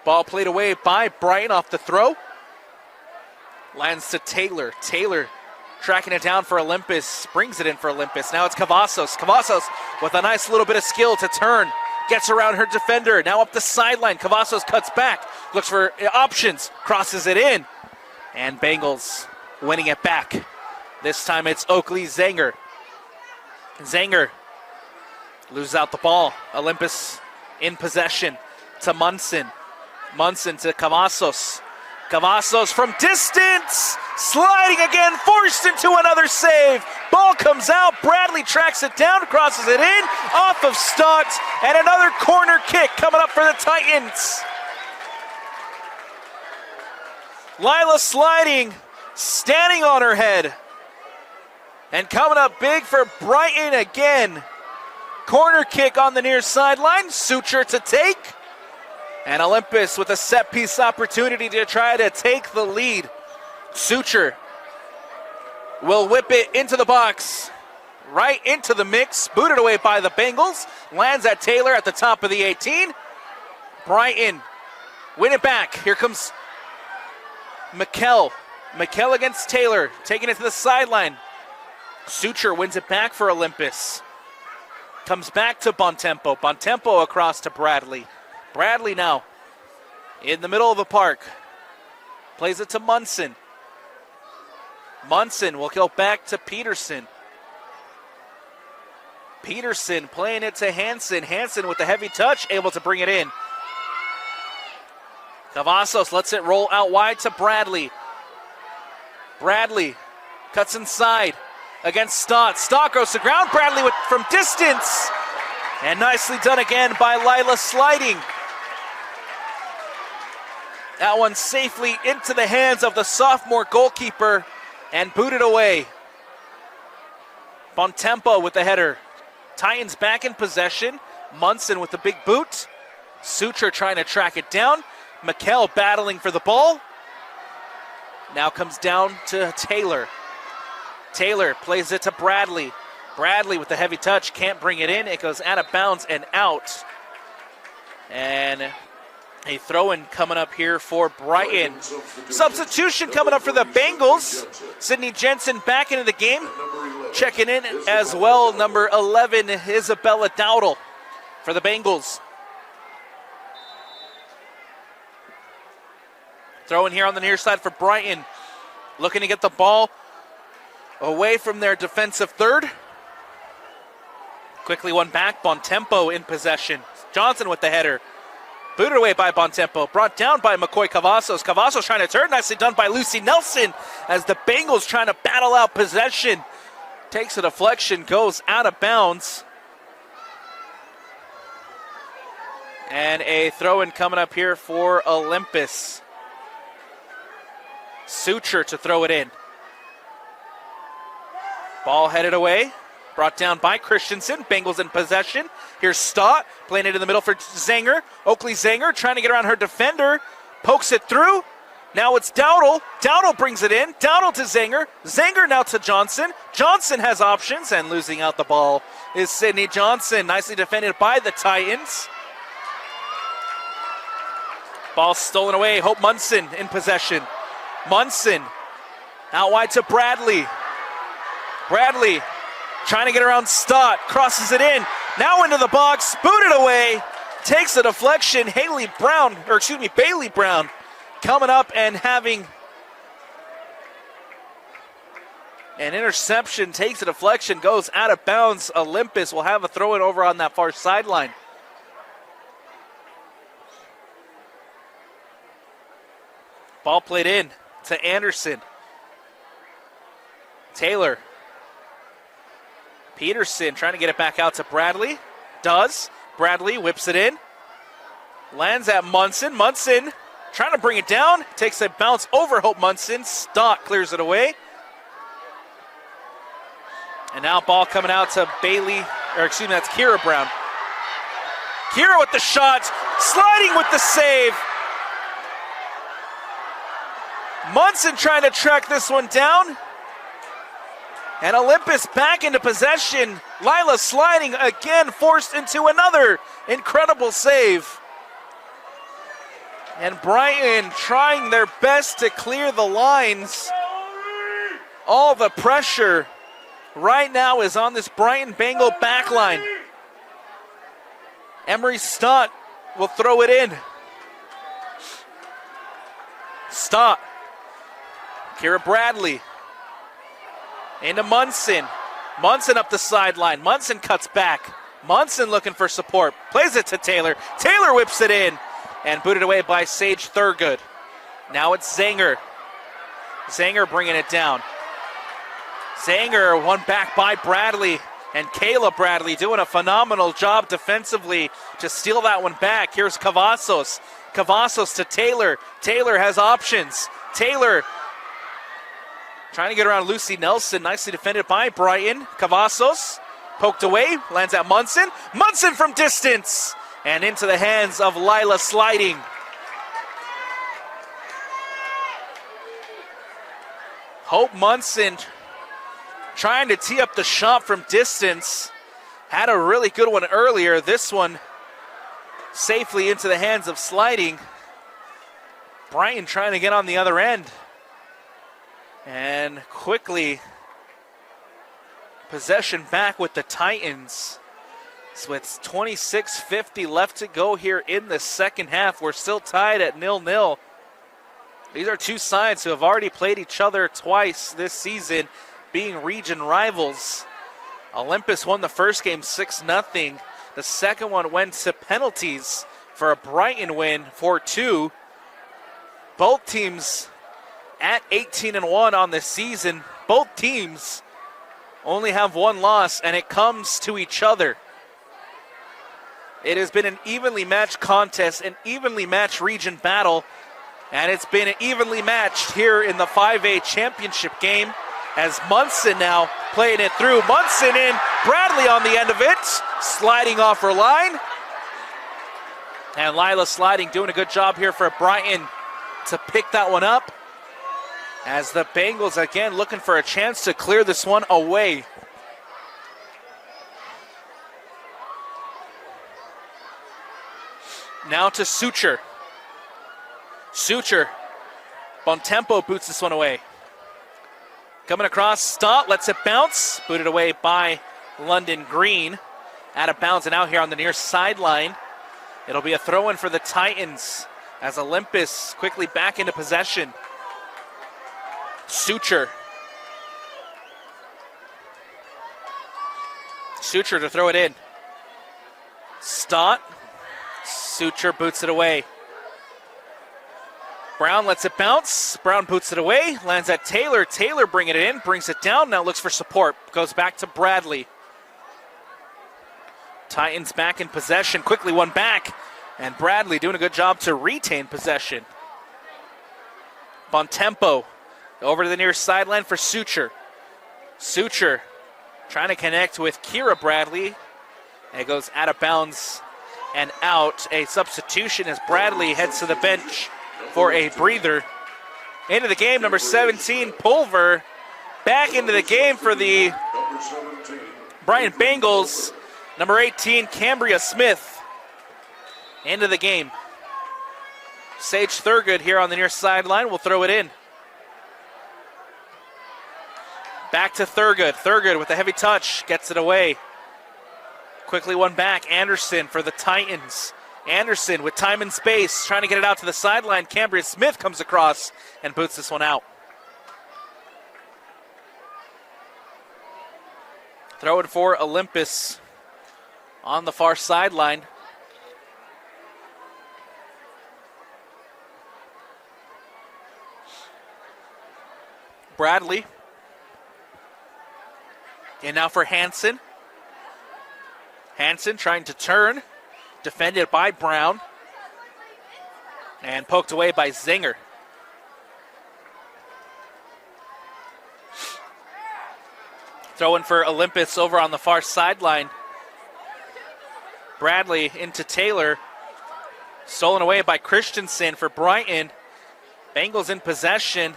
Ball played away by Brighton off the throw. Lands to Taylor. Taylor tracking it down for Olympus. Brings it in for Olympus. Now it's Cavazos. Cavazos with a nice little bit of skill to turn. Gets around her defender. Now up the sideline. Cavazos cuts back. Looks for options. Crosses it in. And Bengals winning it back. This time it's Oakley Zanger. Zanger loses out the ball. Olympus in possession to Munson. Munson to Cavazos. Cavazos from distance. Sliding again. Forced into another save. Ball comes out. Bradley tracks it down. Crosses it in. Off of Stott. And another corner kick coming up for the Titans. Lila sliding. Standing on her head. And coming up big for Brighton again. Corner kick on the near sideline. Suture to take. And Olympus with a set piece opportunity to try to take the lead. Suture will whip it into the box. Right into the mix. Booted away by the Bengals. Lands at Taylor at the top of the 18. Brighton win it back. Here comes McKell. McKell against Taylor. Taking it to the sideline. Suture wins it back for Olympus. Comes back to Bontempo. Bontempo across to Bradley. Bradley now in the middle of the park. Plays it to Munson. Munson will go back to Peterson. Peterson playing it to Hansen. Hansen with the heavy touch, able to bring it in. Cavazos lets it roll out wide to Bradley. Bradley cuts inside against Stott. Stott goes to ground. Bradley from distance. And nicely done again by Lila sliding. That one safely into the hands of the sophomore goalkeeper and booted away. Bontempo with the header. Titans back in possession. Munson with the big boot. Suture trying to track it down. McKell battling for the ball. Now comes down to Taylor. Taylor plays it to Bradley. Bradley with the heavy touch, can't bring it in. It goes out of bounds and out. And a throw-in coming up here for Brighton. Substitution coming up for the Bengals. Sydney Jensen back into the game. Checking in as well, number 11, Isabella Dowdle for the Bengals. Throw-in here on the near side for Brighton. Looking to get the ball away from their defensive third. Quickly one back. Bontempo in possession. Johnson with the header. Booted away by Bontempo. Brought down by McCoy Cavazos. Cavazos trying to turn. Nicely done by Lucy Nelson as the Bengals trying to battle out possession. Takes a deflection. Goes out of bounds. And a throw-in coming up here for Olympus. Suture to throw it in. Ball headed away. Brought down by Christensen. Bengals in possession. Here's Stott playing it in the middle for Zanger. Oakley Zanger trying to get around her defender. Pokes it through. Now it's Dowdle. Dowdle brings it in. Dowdle to Zanger. Zanger now to Johnson. Johnson has options, and losing out the ball is Sidney Johnson. Nicely defended by the Titans. Ball stolen away. Hope Munson in possession. Munson out wide to Bradley. Bradley trying to get around Stott. Crosses it in. Now into the box. Booted away. Takes a deflection. Bailey Brown coming up and having an interception. Takes a deflection. Goes out of bounds. Olympus will have a throw in over on that far sideline. Ball played in to Anderson. Taylor. Peterson trying to get it back out to Bradley. Does. Bradley whips it in. Lands at Munson. Munson trying to bring it down. Takes a bounce over Hope Munson. Stott clears it away. And now ball coming out to that's Kira Brown. Kira with the shot. Sliding with the save. Munson trying to track this one down. And Olympus back into possession. Lila sliding again, forced into another incredible save. And Brighton trying their best to clear the lines. All the pressure right now is on this Brighton Bengal backline. Emery Stott will throw it in. Stott. Kira Bradley. Into Munson. Munson up the sideline. Munson cuts back. Munson looking for support. Plays it to Taylor. Taylor whips it in. And booted away by Sage Thurgood. Now it's Zanger. Zanger bringing it down. Zanger won back by Bradley. And Kayla Bradley doing a phenomenal job defensively to steal that one back. Here's Cavazos. Cavazos to Taylor. Taylor has options. Taylor trying to get around Lucy Nelson. Nicely defended by Brighton. Cavazos poked away. Lands at Munson. Munson from distance. And into the hands of Lila sliding. Hope Munson trying to tee up the shot from distance. Had a really good one earlier. This one safely into the hands of sliding. Brighton trying to get on the other end. And quickly, possession back with the Titans. So it's 26:50 left to go here in the second half. We're still tied at 0-0. These are two sides who have already played each other twice this season, being region rivals. Olympus won the first game 6-0. The second one went to penalties for a Brighton win 4-2. Both teams at 18-1 on the season. Both teams only have one loss, and it comes to each other. It has been an evenly matched contest, an evenly matched region battle, and it's been evenly matched here in the 5A championship game as Munson now playing it through. Munson in, Bradley on the end of it, sliding off her line. And Lila sliding, doing a good job here for Brighton to pick that one up. As the Bengals again looking for a chance to clear this one away. Now to Suture. Suture. Bontempo boots this one away. Coming across, Stott lets it bounce. Booted away by London Green. Out of bounds and out here on the near sideline. It'll be a throw-in for the Titans as Olympus quickly back into possession. Suture. Suture to throw it in. Stott. Suture boots it away. Brown lets it bounce. Brown boots it away. Lands at Taylor. Taylor bringing it in. Brings it down. Now looks for support. Goes back to Bradley. Titans back in possession. Quickly one back. And Bradley doing a good job to retain possession. Bontempo over to the near sideline for Suture. Suture trying to connect with Kira Bradley. And it goes out of bounds and out. A substitution as Bradley heads to the bench for a breather. into the game. Number 17, Pulver, back into the game for the Number 17. Brighton Bengals. Number 18, Cambria Smith, into the game. Sage Thurgood here on the near sideline will throw it in. Back to Thurgood. Thurgood with a heavy touch, gets it away. Quickly one back. Anderson for the Titans. Anderson with time and space, trying to get it out to the sideline. Cambria Smith comes across and boots this one out. Throw it for Olympus on the far sideline. Bradley. And now for Hansen. Hansen trying to turn. Defended by Brown. And poked away by Zinger. Throwing for Olympus over on the far sideline. Bradley into Taylor. Stolen away by Christensen for Brighton. Bengals in possession.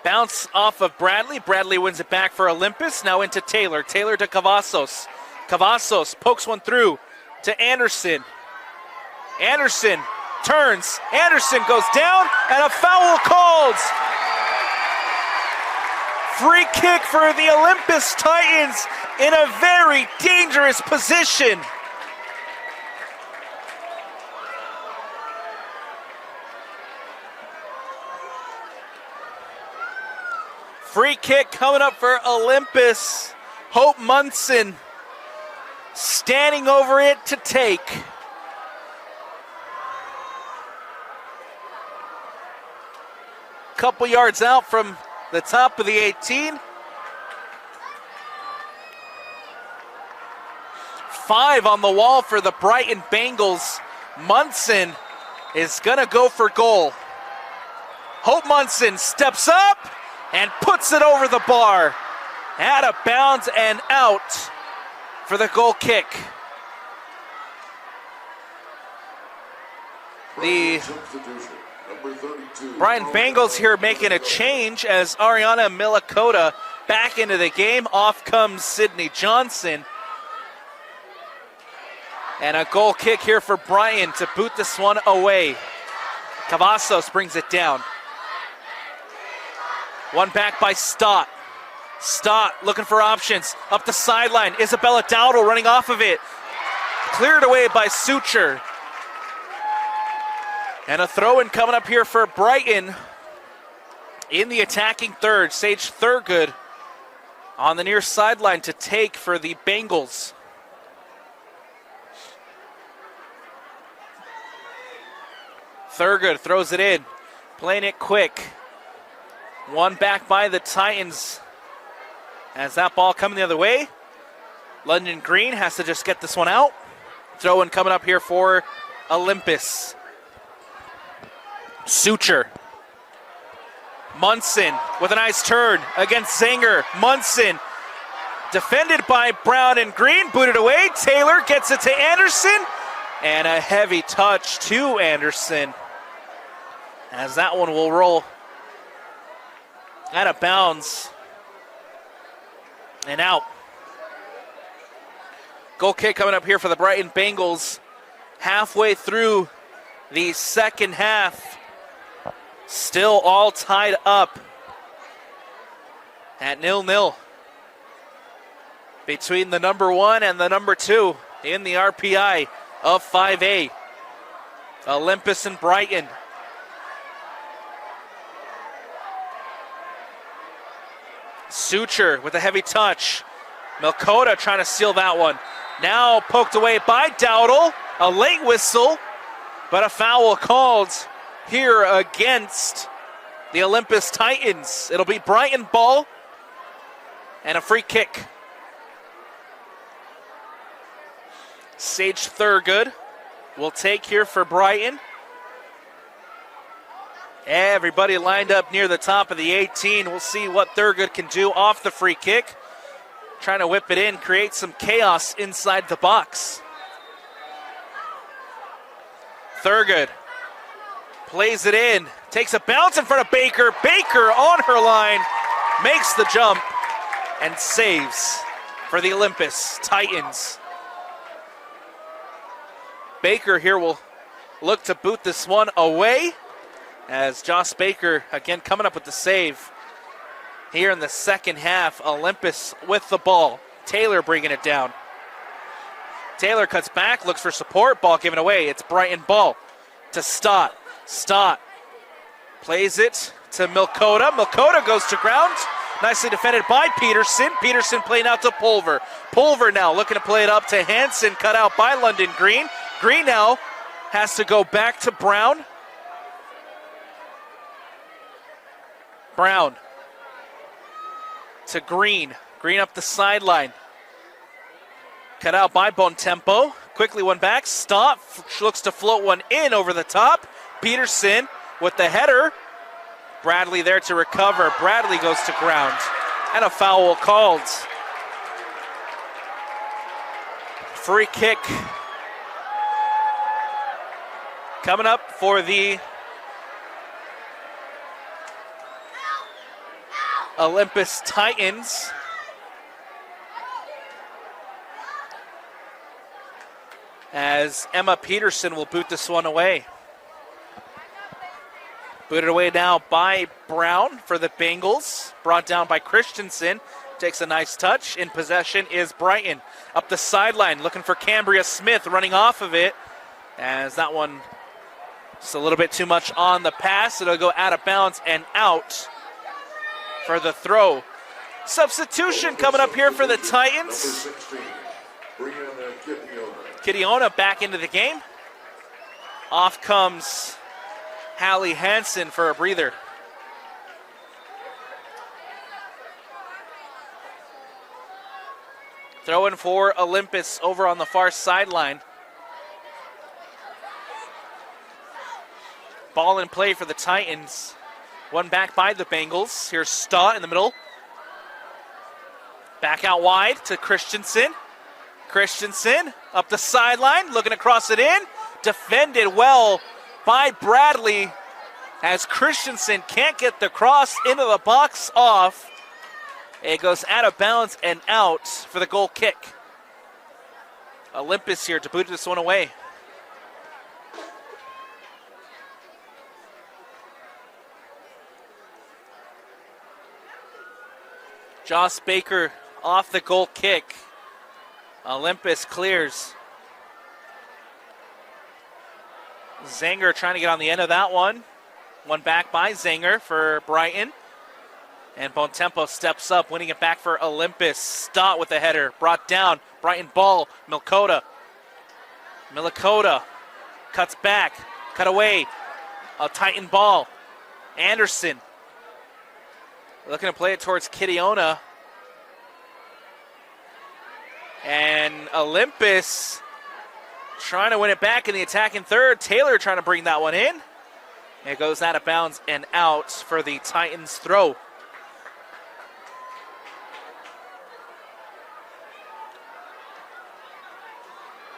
Bounce off of Bradley. Bradley wins it back for Olympus. Now into Taylor. Taylor to Cavazos. Cavazos pokes one through to Anderson. Anderson turns. Anderson goes down and a foul called. Free kick for the Olympus Titans in a very dangerous position. Free kick coming up for Olympus. Hope Munson standing over it to take. Couple yards out from the top of the 18. 5 on the wall for the Brighton Bengals. Munson is gonna go for goal. Hope Munson steps up and puts it over the bar. Out of bounds and out for the goal kick. The Substitution, number 32. Brighton Bengals here making a change as Ariana Milakota back into the game. Off comes Sydney Johnson. And a goal kick here for Brighton to boot this one away. Cavazos brings it down. One back by Stott. Stott looking for options. Up the sideline. Isabella Dowdle running off of it. Cleared away by Suture. And a throw-in coming up here for Brighton in the attacking third. Sage Thurgood on the near sideline to take for the Bengals. Thurgood throws it in. Playing it quick. One back by the Titans. As that ball coming the other way. London Green has to just get this one out. Throw-in coming up here for Olympus. Suture. Munson with a nice turn against Zinger. Munson defended by Brown and Green. Booted away. Taylor gets it to Anderson. And a heavy touch to Anderson. As that one will roll out of bounds and out. Goal kick coming up here for the Brighton Bengals. Halfway through the second half. Still all tied up at 0-0 between the number 1 and the number 2 in the RPI of 5A. Olympus and Brighton. Suture with a heavy touch. Milkota trying to seal that one. Now poked away by Dowdle. A late whistle, but a foul called here against the Olympus Titans. It'll be Brighton ball and a free kick. Sage Thurgood will take here for Brighton. Everybody lined up near the top of the 18. We'll see what Thurgood can do off the free kick. Trying to whip it in, create some chaos inside the box. Thurgood plays it in Takes a bounce in front of Baker. Baker on her line, makes the jump and saves for the Olympus Titans. Baker here will look to boot this one away as Josh Baker again coming up with the save here in the second half. Olympus with the ball. Taylor bringing it down. Taylor cuts back, looks for support. Ball given away. It's Brighton ball to Stott. Stott plays it to Milkota. Milkota goes to ground. Nicely defended by Peterson. Peterson playing out to Pulver. Pulver now looking to play it up to Hansen. Cut out by London Green. Green now has to go back to Brown. Brown to Green. Green up the sideline. Cut out by Bontempo. Quickly one back. Stott looks to float one in over the top. Peterson with the header. Bradley there to recover. Bradley goes to ground. And a foul called. Free kick coming up for the Olympus Titans. As Emma Peterson will boot this one away. Booted away now by Brown for the Bengals. Brought down by Christensen. Takes a nice touch. In possession is Brighton. Up the sideline looking for Cambria Smith running off of it. As that one just a little bit too much on the pass. It'll go out of bounds and out for the throw. Substitution coming up here for the Titans. Kitiona back into the game. Off comes Hallie Hansen for a breather. Throwing for Olympus over on the far sideline. Ball in play for the Titans. One back by the Bengals. Here's Stott in the middle. Back out wide to Christensen. Christensen up the sideline, looking to cross it in. Defended well by Bradley as Christensen can't get the cross into the box off. It goes out of bounds and out for the goal kick. Olympus here to boot this one away. Josh Baker off the goal kick. Olympus clears. Zanger trying to get on the end of that one. One back by Zanger for Brighton. And Bontempo steps up, winning it back for Olympus. Stott with the header, brought down. Brighton ball, Milkota. Milkota cuts back, cut away. A Titan ball. Anderson looking to play it towards Kitiona. And Olympus trying to win it back in the attacking third. Taylor trying to bring that one in. It goes out of bounds and out for the Titans throw.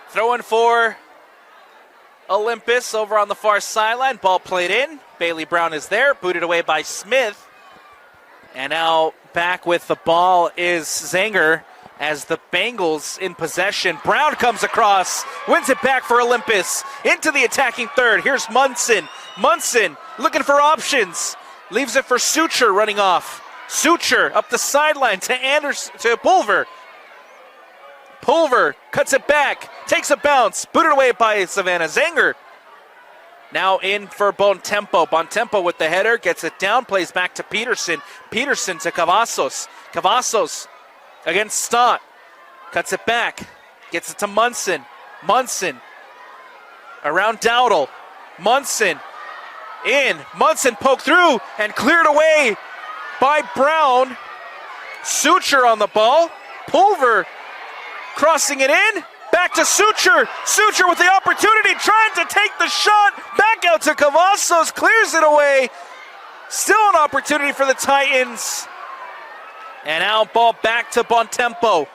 Throwing for Olympus over on the far sideline. Ball played in. Bailey Brown is there. Booted away by Smith. And now back with the ball is Zanger as the Bengals in possession. Brown comes across. Wins it back for Olympus. Into the attacking third. Here's Munson. Munson looking for options. Leaves it for Suture running off. Suture up the sideline to Anderson, to Pulver. Pulver cuts it back, takes a bounce, booted away by Savannah Zanger. Now in for Bontempo. Bontempo with the header, gets it down, plays back to Peterson. Peterson to Cavazos. Cavazos against Stott. Cuts it back, gets it to Munson. Munson around Dowdle. Munson in. Munson poked through and cleared away by Brown. Suture on the ball. Pulver crossing it in, back to Suture. Suture with the opportunity, trying to take the shot. Back out to Cavazos, clears it away. Still an opportunity for the Titans. And now ball back to Bontempo.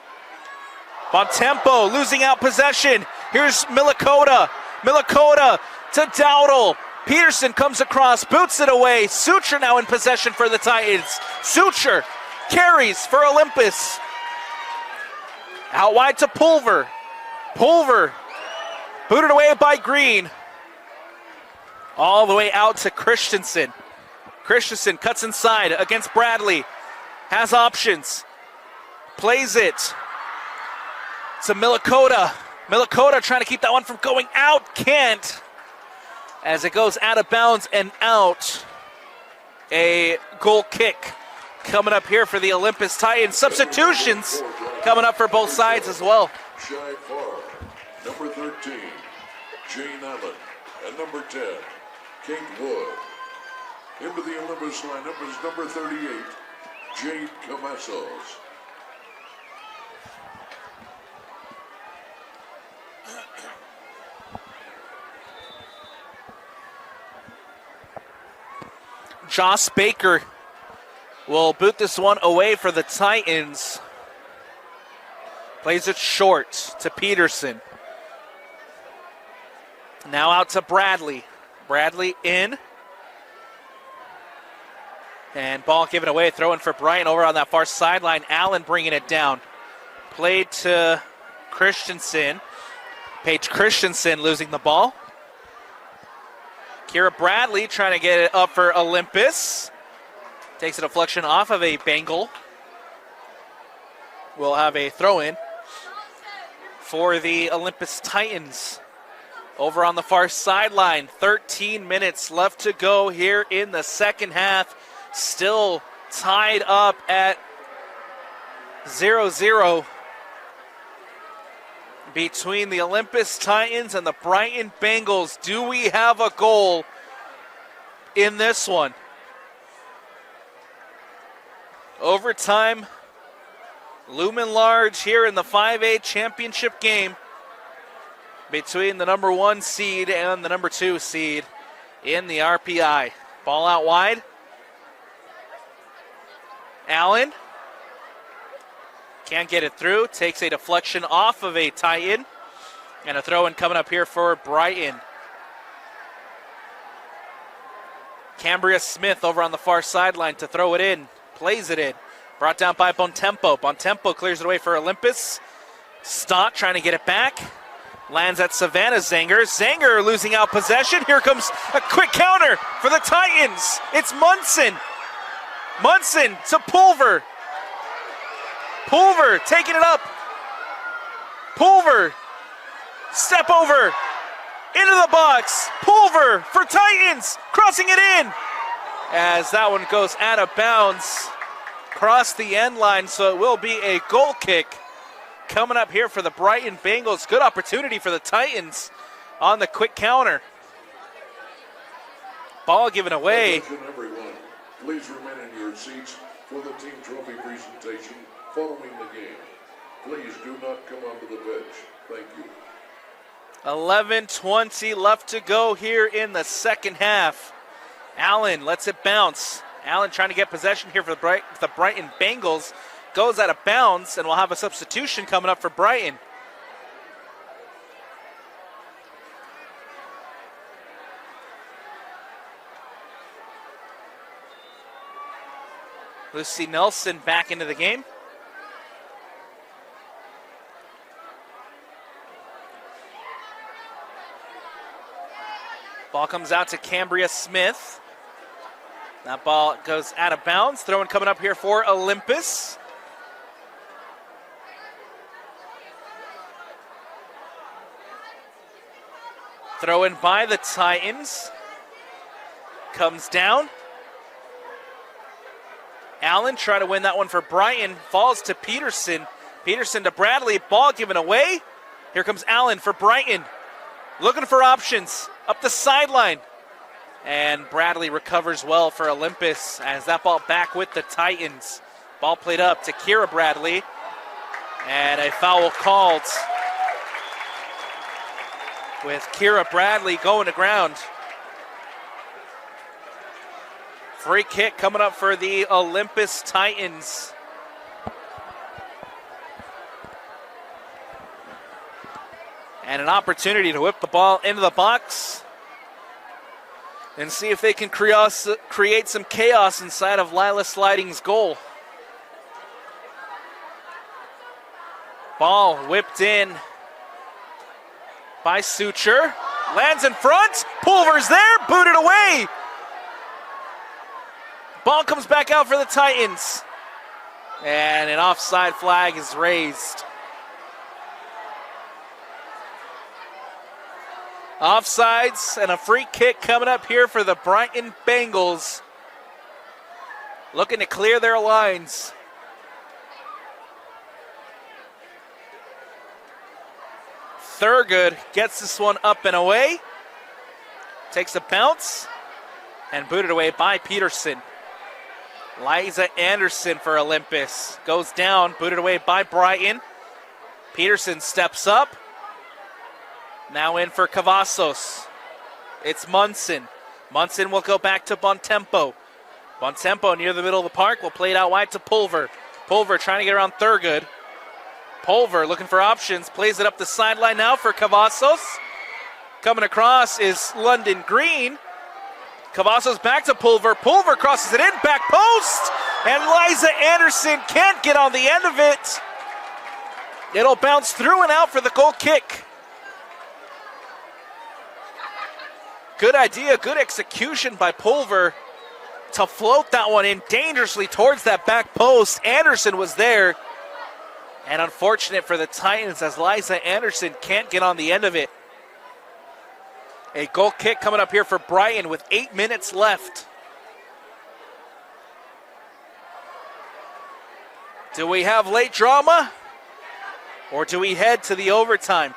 Bontempo losing out possession. Here's Milakota. Milakota to Dowdle. Peterson comes across, boots it away. Suture now in possession for the Titans. Suture carries for Olympus. Out wide to Pulver. Pulver booted away by Green. All the way out to Christensen. Christensen cuts inside against Bradley. Has options. Plays it to Milikota. Milikota trying to keep that one from going out. Can't. As it goes out of bounds and out. A goal kick coming up here for the Olympus Titans. Substitutions coming up for both sides as well. Shy Farr, number 13, Jane Allen, and number 10, Kate Wood. Into the Olympus lineup is number 38, Jade Camasos. Joss Baker will boot this one away for the Titans. Plays it short to Peterson. Now out to Bradley. Bradley in. And ball given away, throwing for Brighton over on that far sideline. Allen bringing it down. Played to Christensen. Paige Christensen losing the ball. Kira Bradley trying to get it up for Olympus. Takes a deflection off of a Bengal. We'll have a throw-in for the Olympus Titans. Over on the far sideline, 13 minutes left to go here in the second half. Still tied up at 0-0 between the Olympus Titans and the Brighton Bengals. Do we have a goal in this one? Overtime, looming large here in the 5A championship game between the number 1 seed and the number 2 seed in the RPI. Ball out wide. Allen can't get it through. Takes a deflection off of a Titan. And a throw-in coming up here for Brighton. Cambria Smith over on the far sideline to throw it in. Plays it in. Brought down by Bontempo. Bontempo clears it away for Olympus. Stott trying to get it back. Lands at Savannah Zanger. Zanger losing out possession. Here comes a quick counter for the Titans. It's Munson. Munson to Pulver. Pulver taking it up. Pulver. Step over. Into the box. Pulver for Titans. Crossing it in. As that one goes out of bounds. Across the end line, so it will be a goal kick coming up here for the Brighton Bengals. Good opportunity for the Titans on the quick counter. Ball given away. Attention everyone, please remain in your seats for the team trophy presentation following the game. Please do not come onto the bench. Thank you. 11:20 left to go here in the second half. Allen lets it bounce. Allen trying to get possession here for the Brighton Bengals. Goes out of bounds, and we'll have a substitution coming up for Brighton. Lucy Nelson back into the game. Ball comes out to Cambria Smith. That ball goes out of bounds. Throwing coming up here for Olympus. Throw in by the Titans. Comes down. Allen trying to win that one for Brighton. Falls to Peterson. Peterson to Bradley. Ball given away. Here comes Allen for Brighton. Looking for options. Up the sideline. And Bradley recovers well for Olympus as that ball back with the Titans. Ball played up to Kira Bradley. And a foul called with Kira Bradley going to ground. Free kick coming up for the Olympus Titans. And an opportunity to whip the ball into the box. and see if they can create some chaos inside of Lila Sliding's goal. Ball whipped in by Suture. Lands in front. Pulver's there. Booted away. Ball comes back out for the Titans. And an offside flag is raised. Offsides and a free kick coming up here for the Brighton Bengals. Looking to clear their lines. Thurgood gets this one up and away. Takes a bounce and booted away by Peterson. Liza Anderson for Olympus. Goes down, booted away by Brighton. Peterson steps up. Now in for Cavazos. It's Munson. Munson will go back to Bontempo. Bontempo near the middle of the park will play it out wide to Pulver. Pulver trying to get around Thurgood. Pulver looking for options. Plays it up the sideline now for Cavazos. Coming across is London Green. Cavazos back to Pulver. Pulver crosses it in. Back post. And Liza Anderson can't get on the end of it. It'll bounce through and out for the goal kick. Good idea, good execution by Pulver to float that one in dangerously towards that back post. Anderson was there. And unfortunate for the Titans as Liza Anderson can't get on the end of it. A goal kick coming up here for Brighton with 8 minutes left. Do we have late drama? Or do we head to the overtime?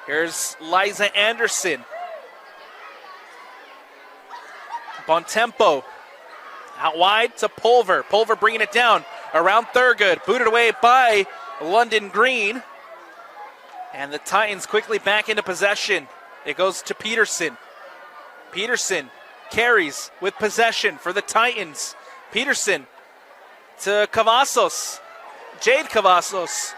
Here's Liza Anderson. Bontempo out wide to Pulver. Pulver bringing it down around Thurgood. Booted away by London Green. And the Titans quickly back into possession. It goes to Peterson. Peterson carries with possession for the Titans. Peterson to Cavazos. Jade Cavazos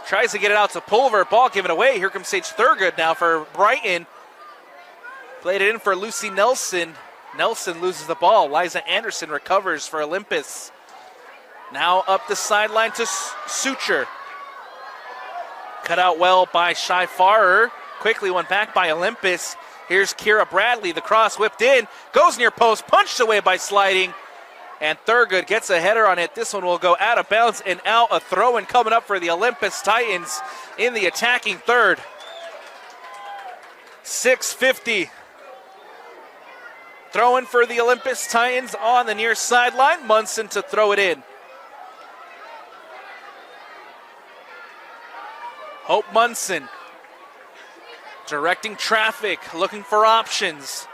tries to get it out to Pulver. Ball given away. Here comes Sage Thurgood now for Brighton. Played it in for Lucy Nelson. Nelson loses the ball. Liza Anderson recovers for Olympus. Now up the sideline to Suture. Cut out well by Shy Farrer. Quickly went back by Olympus. Here's Kira Bradley. The cross whipped in. Goes near post. Punched away by Sliding. And Thurgood gets a header on it. This one will go out of bounds and out. A throw-in coming up for the Olympus Titans in the attacking third. 6:50. Throw-in for the Olympus Titans on the near sideline. Munson to throw it in. Hope Munson directing traffic, looking for options.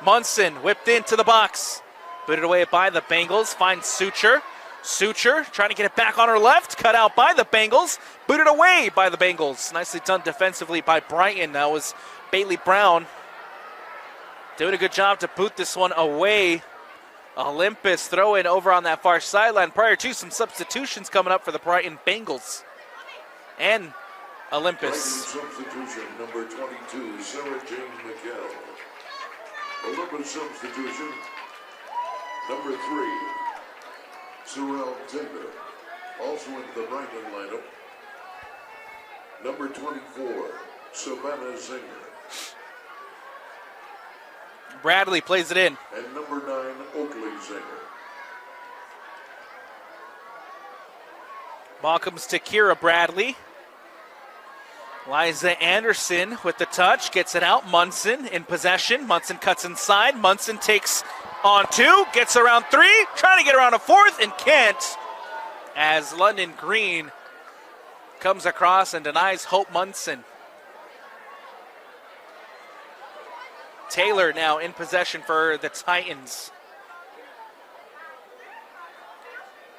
Munson whipped into the box. Booted away by the Bengals. Finds Suture. Suture trying to get it back on her left. Cut out by the Bengals. Booted away by the Bengals. Nicely done defensively by Brighton. That was Bailey Brown doing a good job to boot this one away. Olympus throw in over on that far sideline. Prior to some substitutions coming up for the Brighton Bengals and Olympus. Substitution number 22, Sarah Jane McGill. Olympus substitution number 3, Sorrel Taylor. Also in the Brighton lineup, number 24, Savannah Zinger. Bradley plays it in. And number 9, Oakley Zinger. Ball comes to Kira Bradley. Liza Anderson with the touch, gets it out. Munson in possession. Munson cuts inside. Munson takes on 2, gets around 3, trying to get around a 4th and can't. As London Green comes across and denies Hope Munson. Taylor now in possession for the Titans.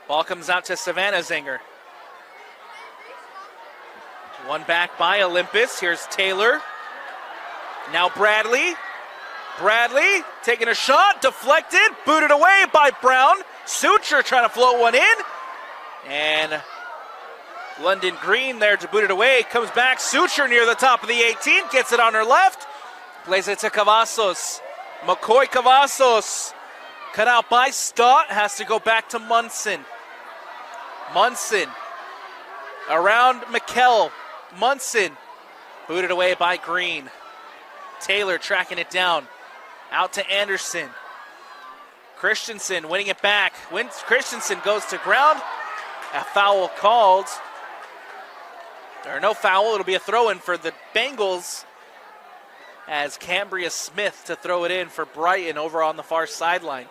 Ball comes out to Savannah Zinger. One back by Olympus. Here's Taylor. Now Bradley. Bradley taking a shot, deflected, booted away by Brown. Suture trying to float one in. And London Green there to boot it away. Comes back. Suture near the top of the 18. Gets it on her left. Plays it to Cavazos. McCoy Cavazos. Cut out by Stott. Has to go back to Munson. Munson. Around Mikkel. Munson. Booted away by Green. Taylor tracking it down. Out to Anderson. Christensen winning it back. Christensen goes to ground. A foul called. Or no foul. It'll be a throw-in for the Bengals as Cambria Smith to throw it in for Brighton over on the far sideline.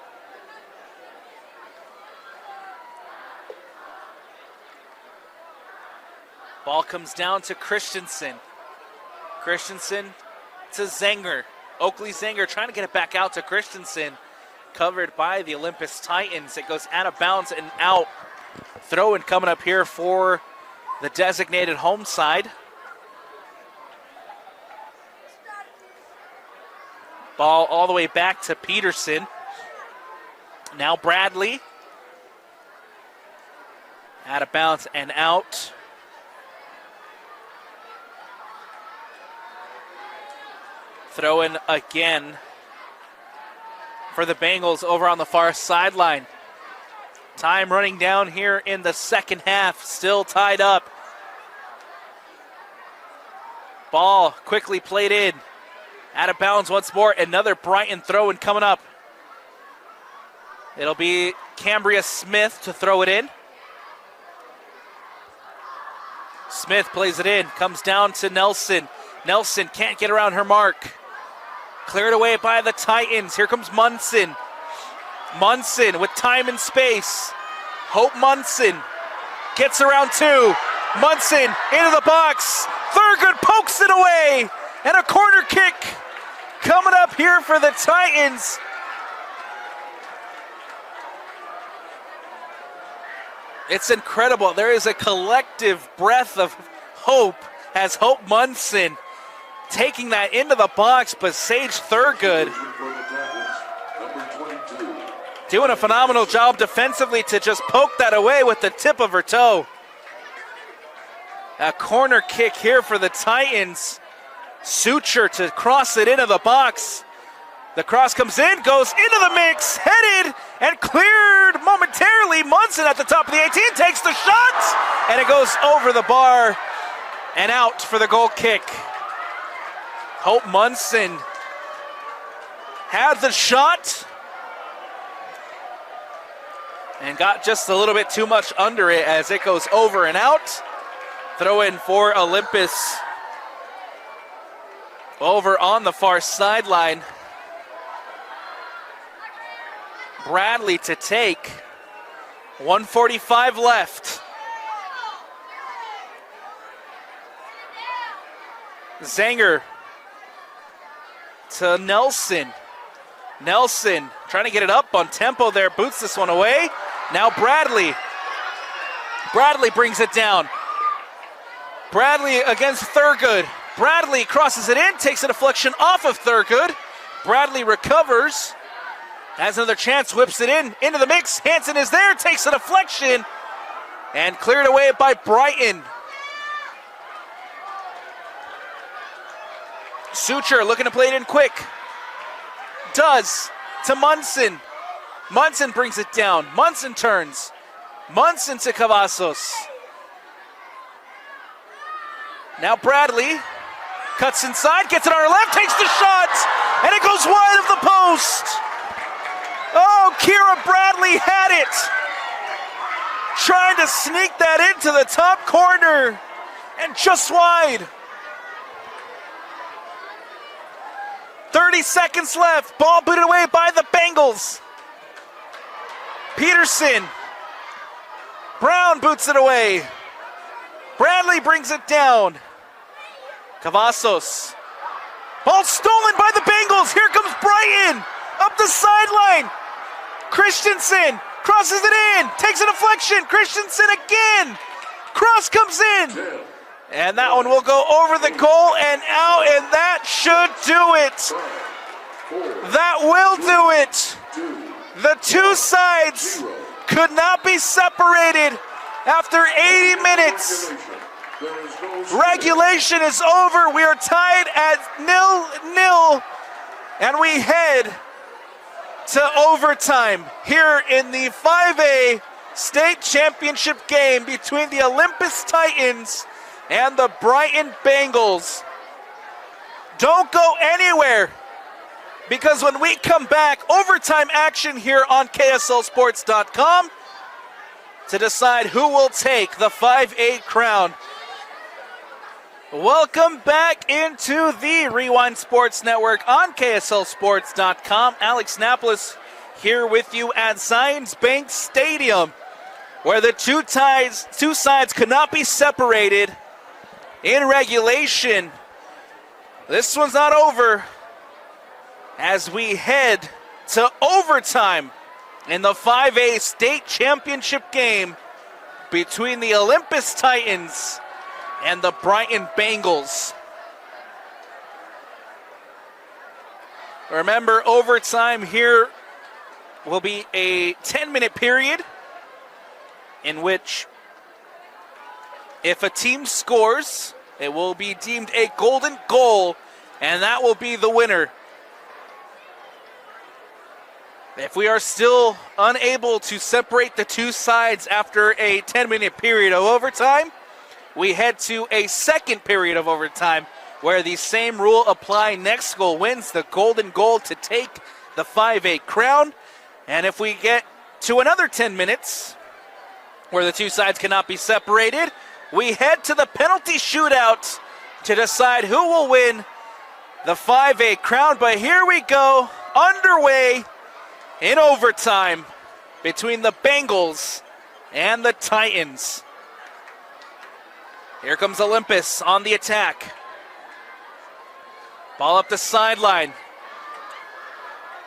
Ball comes down to Christensen. Christensen to Zenger. Oakley Zenger trying to get it back out to Christensen. Covered by the Olympus Titans. It goes out of bounds and out. Throw-in coming up here for the designated home side. Ball all the way back to Peterson. Now Bradley. Out of bounds and out. Throw in again for the Bengals over on the far sideline. Time running down here in the second half. Still tied up. Ball quickly played in. Out of bounds once more. Another Brighton throw-in coming up. It'll be Cambria Smith to throw it in. Smith plays it in. Comes down to Nelson. Nelson can't get around her mark. Cleared away by the Titans. Here comes Munson. Munson with time and space. Hope Munson gets around two. Munson into the box. Thurgood pokes it away. And a corner kick coming up here for the Titans. It's incredible. There is a collective breath of hope as Hope Munson taking that into the box, but Sage Thurgood doing a phenomenal job defensively to just poke that away with the tip of her toe. A corner kick here for the Titans. Suture to cross it into the box. The cross comes in, goes into the mix, headed and cleared momentarily. Munson at the top of the 18 takes the shot, and it goes over the bar and out for the goal kick. Hope Munson had the shot and got just a little bit too much under it as it goes over and out. Throw in for Olympus over on the far sideline. Bradley to take. 1:45 left. Zenger to Nelson. Nelson trying to get it up on tempo there. Boots this one away. Now Bradley. Bradley brings it down. Bradley against Thurgood. Bradley crosses it in, takes a deflection off of Thurgood. Bradley recovers. Has another chance, whips it in, into the mix. Hansen is there, takes a deflection, and cleared away by Brighton. Suture looking to play it in quick. Does to Munson. Munson brings it down. Munson turns. Munson to Cavazos. Now Bradley cuts inside, gets it on her left, takes the shot, and it goes wide of the post. Oh, Kira Bradley had it. Trying to sneak that into the top corner, and just wide. 30 seconds left. Ball booted away by the Bengals. Peterson. Brown boots it away. Bradley brings it down. Cavazos. Ball stolen by the Bengals. Here comes Brighton. Up the sideline. Christensen crosses it in. Takes a deflection. Christensen again. Cross comes in. And that one will go over the goal and out, and that should do it. That will do it. The two sides could not be separated after 80 minutes. There is no Regulation is over. We are tied at 0-0, and we head to overtime here in the 5A state championship game between the Olympus Titans and the Brighton Bengals. Don't go anywhere, because when we come back, overtime action here on KSLSports.com to decide who will take the 5A crown. Welcome back into the Rewind Sports Network on KSLSports.com. Alex Napoles here with you at Zions Bank Stadium, where the two sides could not be separated in regulation. This one's not over as we head to overtime in the 5A state championship game between the Olympus Titans and the Brighton Bengals. Remember, overtime here will be a 10-minute period in which if a team scores, it will be deemed a golden goal, and that will be the winner. If we are still unable to separate the two sides after a 10-minute period of overtime, we head to a second period of overtime where the same rule apply. Next goal wins the golden goal to take the 5A crown. And if we get to another 10 minutes where the two sides cannot be separated, we head to the penalty shootout to decide who will win the 5A crown. But here we go, underway in overtime between the Bengals and the Titans. Here comes Olympus on the attack. Ball up the sideline.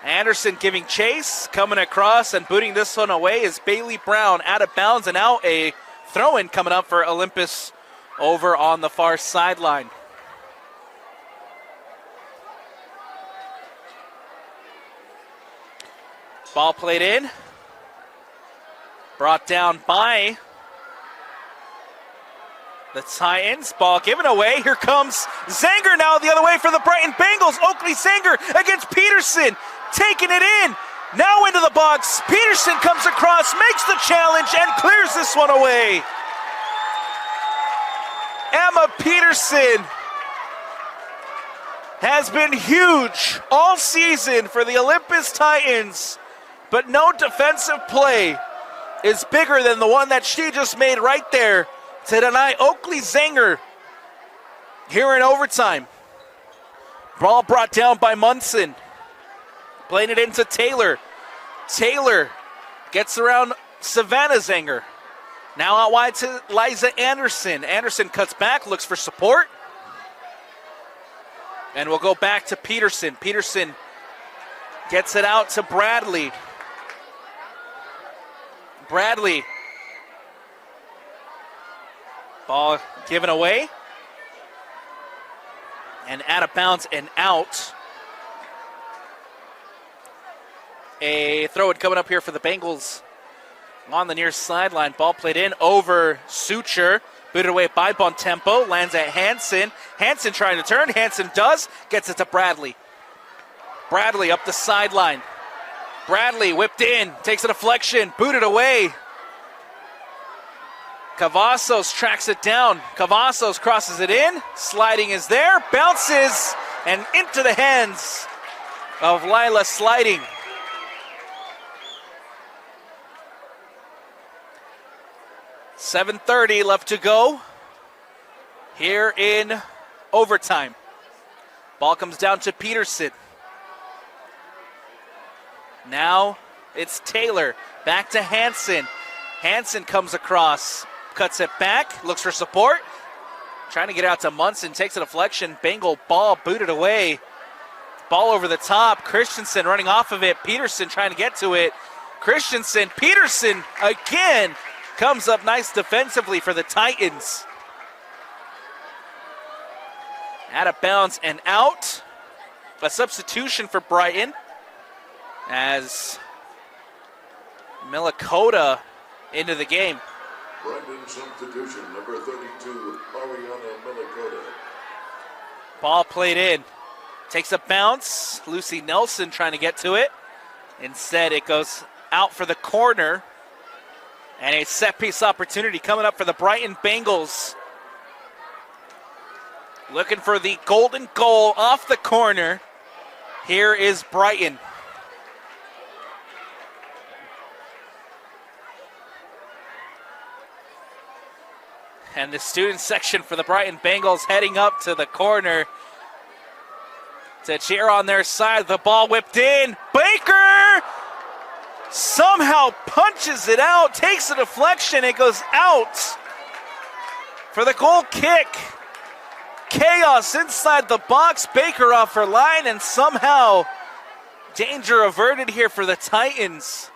Anderson giving chase, coming across and booting this one away is Bailey Brown out of bounds, and now a throw-in coming up for Olympus over on the far sideline. Ball played in. Brought down by the Titans. Ball given away. Here comes Zanger now the other way for the Brighton Bengals. Oakley Zanger against Peterson. Taking it in. Now into the box. Peterson comes across, makes the challenge, and clears this one away. Emma Peterson has been huge all season for the Olympus Titans, but no defensive play is bigger than the one that she just made right there to deny Oakley Zanger here in overtime. Ball brought down by Munson. Playing it into Taylor. Taylor gets around Savannah Zanger. Now out wide to Liza Anderson. Anderson cuts back, looks for support. And we'll go back to Peterson. Peterson gets it out to Bradley. Bradley. Ball given away. And out of bounds and out. A throw-in coming up here for the Bengals on the near sideline. Ball played in over Suture. Booted away by Bontempo. Lands at Hansen. Hansen trying to turn. Hansen does. Gets it to Bradley. Bradley up the sideline. Bradley whipped in. Takes a deflection. Booted away. Cavazos tracks it down. Cavazos crosses it in. Sliding is there. Bounces and into the hands of Lila Sliding. .7:30 left to go here in overtime. Ball comes down to Peterson. Now it's Taylor. Back to Hansen. Hansen comes across. Cuts it back. Looks for support. Trying to get out to Munson. Takes a deflection. Bengal ball booted away. Ball over the top. Christensen running off of it. Peterson trying to get to it. Christensen. Peterson again. Comes up nice defensively for the Titans. Out of bounds and out. A substitution for Brighton as Milikota into the game. Brighton substitution, number 32, Ariana Milikota. Ball played in. Takes a bounce. Lucy Nelson trying to get to it. Instead, it goes out for the corner. And a set-piece opportunity coming up for the Brighton Bengals. Looking for the golden goal off the corner. Here is Brighton. And the student section for the Brighton Bengals heading up to the corner to cheer on their side. The ball whipped in. Baker somehow punches it out, takes a deflection. It goes out for the goal kick. Chaos inside the box. Baker off her line, and somehow danger averted here for the Titans.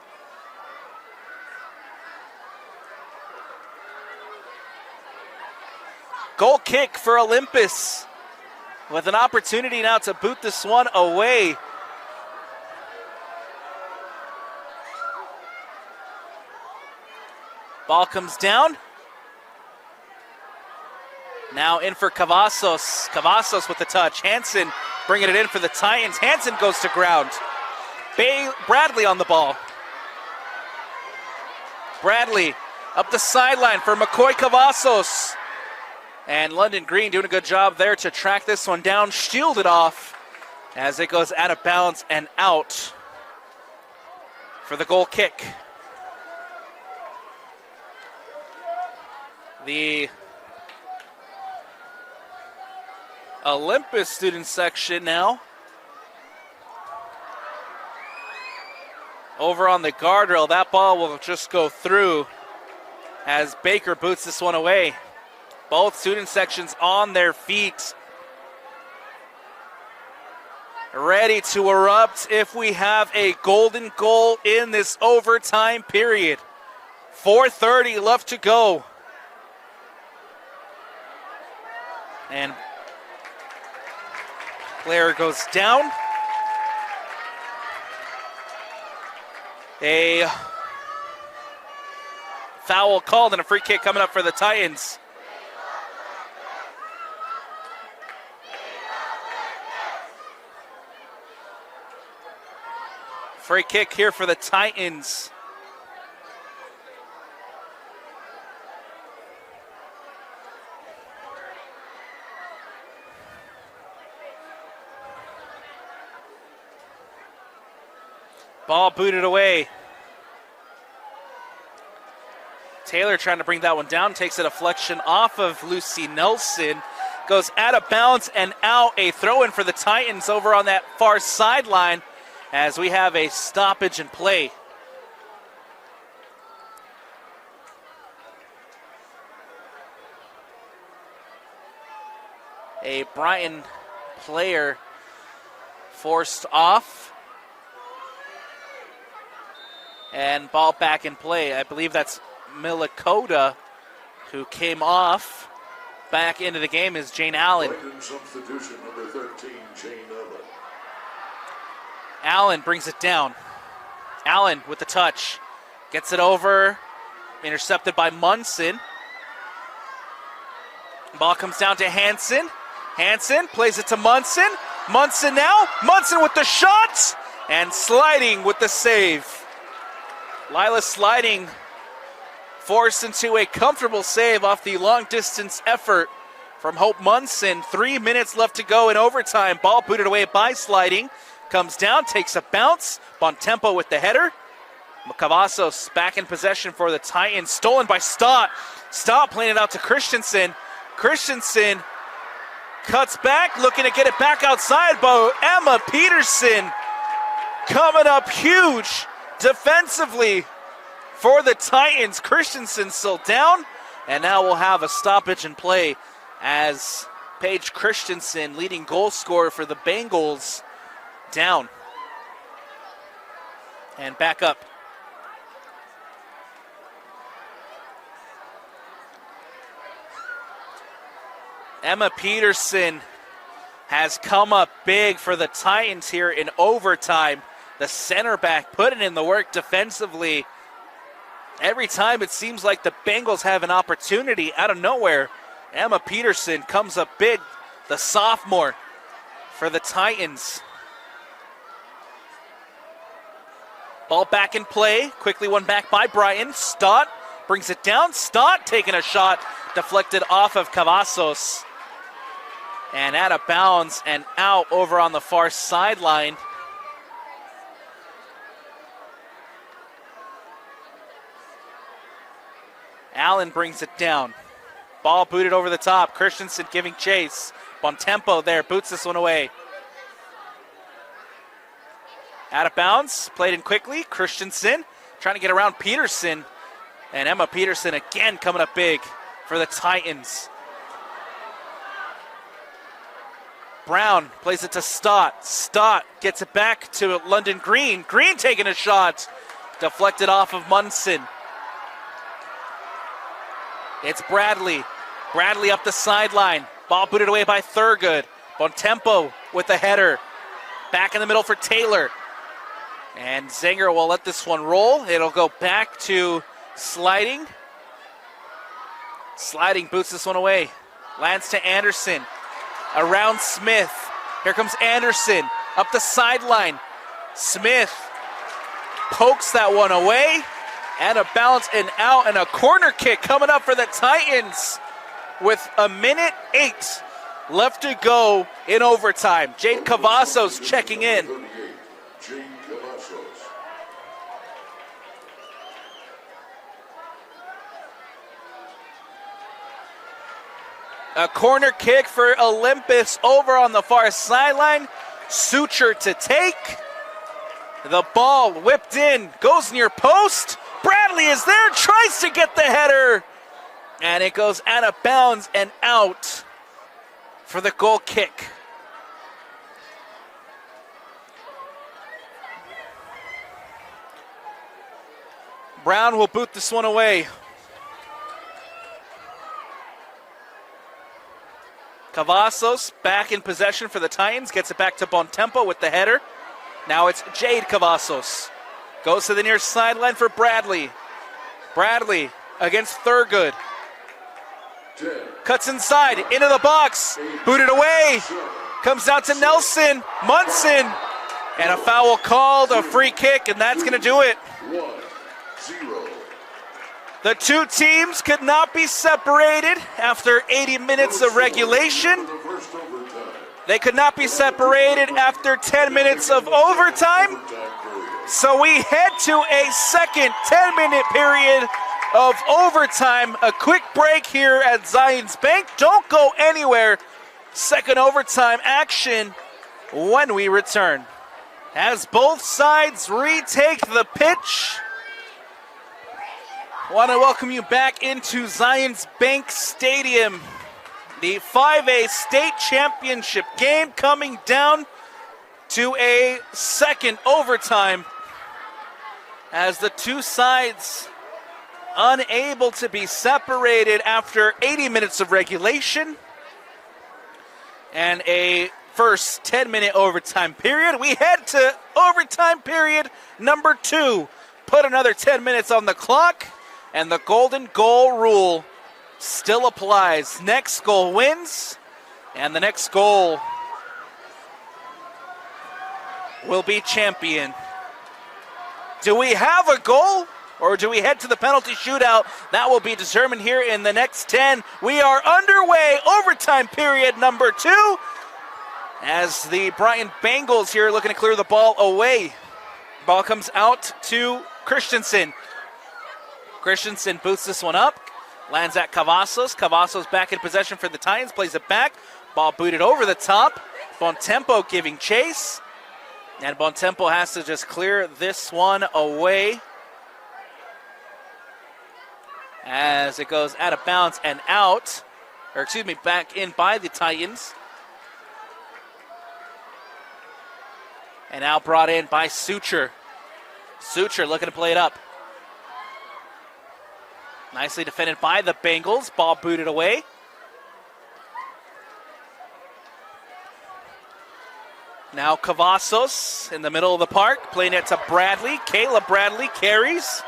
Goal kick for Olympus with an opportunity now to boot this one away. Ball comes down. Now in for Cavazos. Cavazos with the touch. Hansen bringing it in for the Titans. Hansen goes to ground. Bradley on the ball. Bradley up the sideline for McCoy Cavazos. And London Green doing a good job there to track this one down, shield it off as it goes out of bounds and out for the goal kick. The Olympus student section now over on the guardrail. That ball will just go through as Baker boots this one away. Both student sections on their feet, ready to erupt if we have a golden goal in this overtime period. 4:30 left to go. And player goes down. A foul called and a free kick coming up for the Titans. Free kick here for the Titans. Ball booted away. Taylor trying to bring that one down. Takes a deflection off of Lucy Nelson. Goes out of bounds and out. A throw in for the Titans over on that far sideline, as we have a stoppage in play. A Brighton player forced off. And ball back in play. I believe that's Milikota who came off. Back into the game is Jane Allen. Brighton substitution, number 13, Jane Allen. Allen brings it down. Allen with the touch. Gets it over. Intercepted by Munson. Ball comes down to Hansen. Hansen plays it to Munson. Munson now. Munson with the shot. And Sliding with the save. Lila Sliding forced into a comfortable save off the long-distance effort from Hope Munson. 3 minutes left to go in overtime. Ball booted away by Sliding. Comes down, takes a bounce. Bontempo with the header. Cavazos back in possession for the Titans. Stolen by Stott. Stott playing it out to Christensen. Christensen cuts back, looking to get it back outside, but Emma Peterson coming up huge defensively for the Titans. Christensen still down, and now we'll have a stoppage in play as Paige Christensen, leading goal scorer for the Bengals, down and back up. Emma Peterson has come up big for the Titans here in overtime. The center back putting in the work defensively Every time it seems like the Bengals have an opportunity out of nowhere, Emma Peterson comes up big, the sophomore for the Titans. Ball back in play, quickly won back by Brighton. Stott brings it down. Stott taking a shot, deflected off of Cavazos. And out of bounds and out over on the far sideline. Allen brings it down. Ball booted over the top. Christensen giving chase. Bontempo there, boots this one away. Out of bounds, played in quickly. Christensen trying to get around Peterson. And Emma Peterson again coming up big for the Titans. Brown plays it to Stott. Stott gets it back to London Green. Green taking a shot. Deflected off of Munson. It's Bradley. Bradley up the sideline. Ball booted away by Thurgood. Bontempo with the header. Back in the middle for Taylor. And Zenger will let this one roll. It'll go back to Sliding. Sliding boots this one away. Lands to Anderson. Around Smith. Here comes Anderson. Up the sideline. Smith pokes that one away. And a bounce and out, and a corner kick coming up for the Titans with 1:08 left to go in overtime. Jade Cavazos checking in. Jade Cavazos. A corner kick for Olympus over on the far sideline. Suture to take. The ball whipped in, goes near post. Bradley is there, tries to get the header. And it goes out of bounds and out for the goal kick. Brown will boot this one away. Cavazos back in possession for the Titans. Gets it back to Bontempo with the header. Now it's Jade Cavazos. Goes to the near sideline for Bradley. Bradley against Thurgood. Cuts inside, into the box. Booted away. Comes out to Nelson. Munson. And a foul called, a free kick, and that's going to do it. 1-0. The two teams could not be separated after 80 minutes of regulation. The first overtime. They could not be separated after 10 minutes of overtime. So we head to a second 10-minute period of overtime. A quick break here at Zions Bank. Don't go anywhere. Second overtime action when we return. As both sides retake the pitch, I want to welcome you back into Zions Bank Stadium. The 5A state championship game coming down to a second overtime as the two sides unable to be separated after 80 minutes of regulation and a first 10-minute overtime period. We head to overtime period number 2. Put another 10 minutes on the clock, and the golden goal rule still applies. Next goal wins, and the next goal will be champion. Do we have a goal, or do we head to the penalty shootout? That will be determined here in the next 10. We are underway, overtime period number 2, as the Brighton Bengals here looking to clear the ball away. Ball comes out to Christensen. Christensen boots this one up, lands at Cavazos. Cavazos back in possession for the Titans, plays it back. Ball booted over the top. Bontempo giving chase. And Bontempo has to just clear this one away as it goes out of bounds and out, or excuse me, back in by the Titans. And now brought in by Suture. Suture looking to play it up. Nicely defended by the Bengals. Ball booted away. Now Cavazos in the middle of the park, playing it to Bradley. Caleb Bradley carries.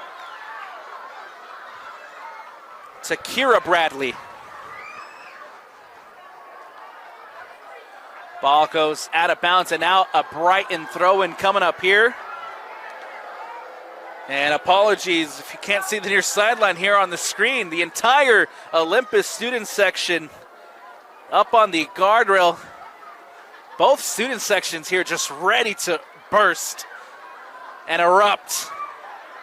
to Kira Bradley. Ball goes out of bounds, and now a Brighton throw-in coming up here. And apologies if you can't see the near sideline here on the screen. The entire Olympus student section up on the guardrail. Both student sections here just ready to burst and erupt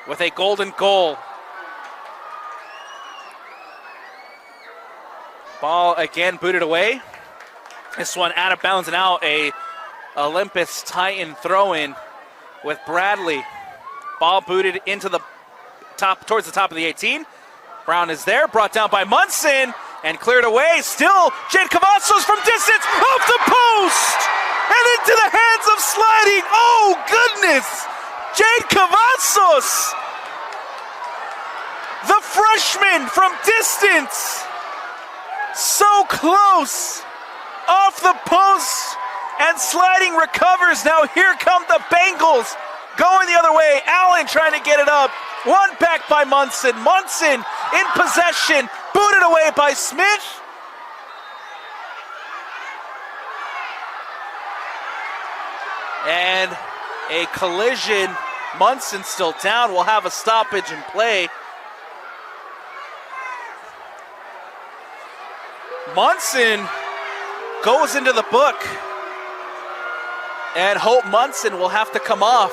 with a golden goal. Ball again booted away. This one out of bounds, and now a Olympus Titan throw-in with Bradley. Ball booted into the top, towards the top of the 18. Brown is there, brought down by Munson, and cleared away. Still, Jade Cavazos from distance, off the post, and into the hands of sliding. Oh, goodness! Jade Cavazos, the freshman from distance, so close, off the post, and sliding recovers. Now here come the Bengals, going the other way. Allen trying to get it up. One back by Munson. Munson in possession, booted away by Smith. And a collision. Munson still down. We'll have a stoppage in play. Munson goes into the book, and Hope Munson will have to come off.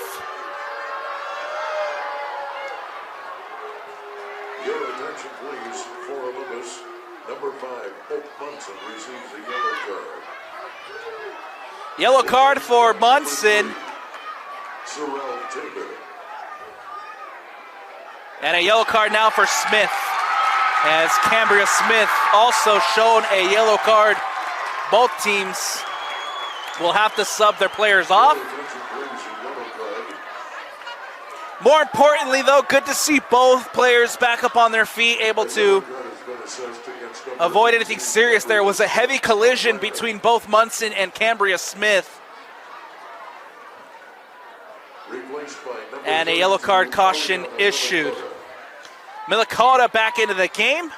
Your attention, please, for Olympus. Number 5, Hope Munson receives a yellow card. Yellow card for Munson. Sorrel Taylor. And a yellow card now for Smith, as Cambria Smith also shown a yellow card. Both teams will have to sub their players off. More importantly, though, good to see both players back up on their feet, able to avoid anything serious. There was a heavy collision between both Munson and Cambria Smith. And a yellow card caution issued. Milikota back into the game.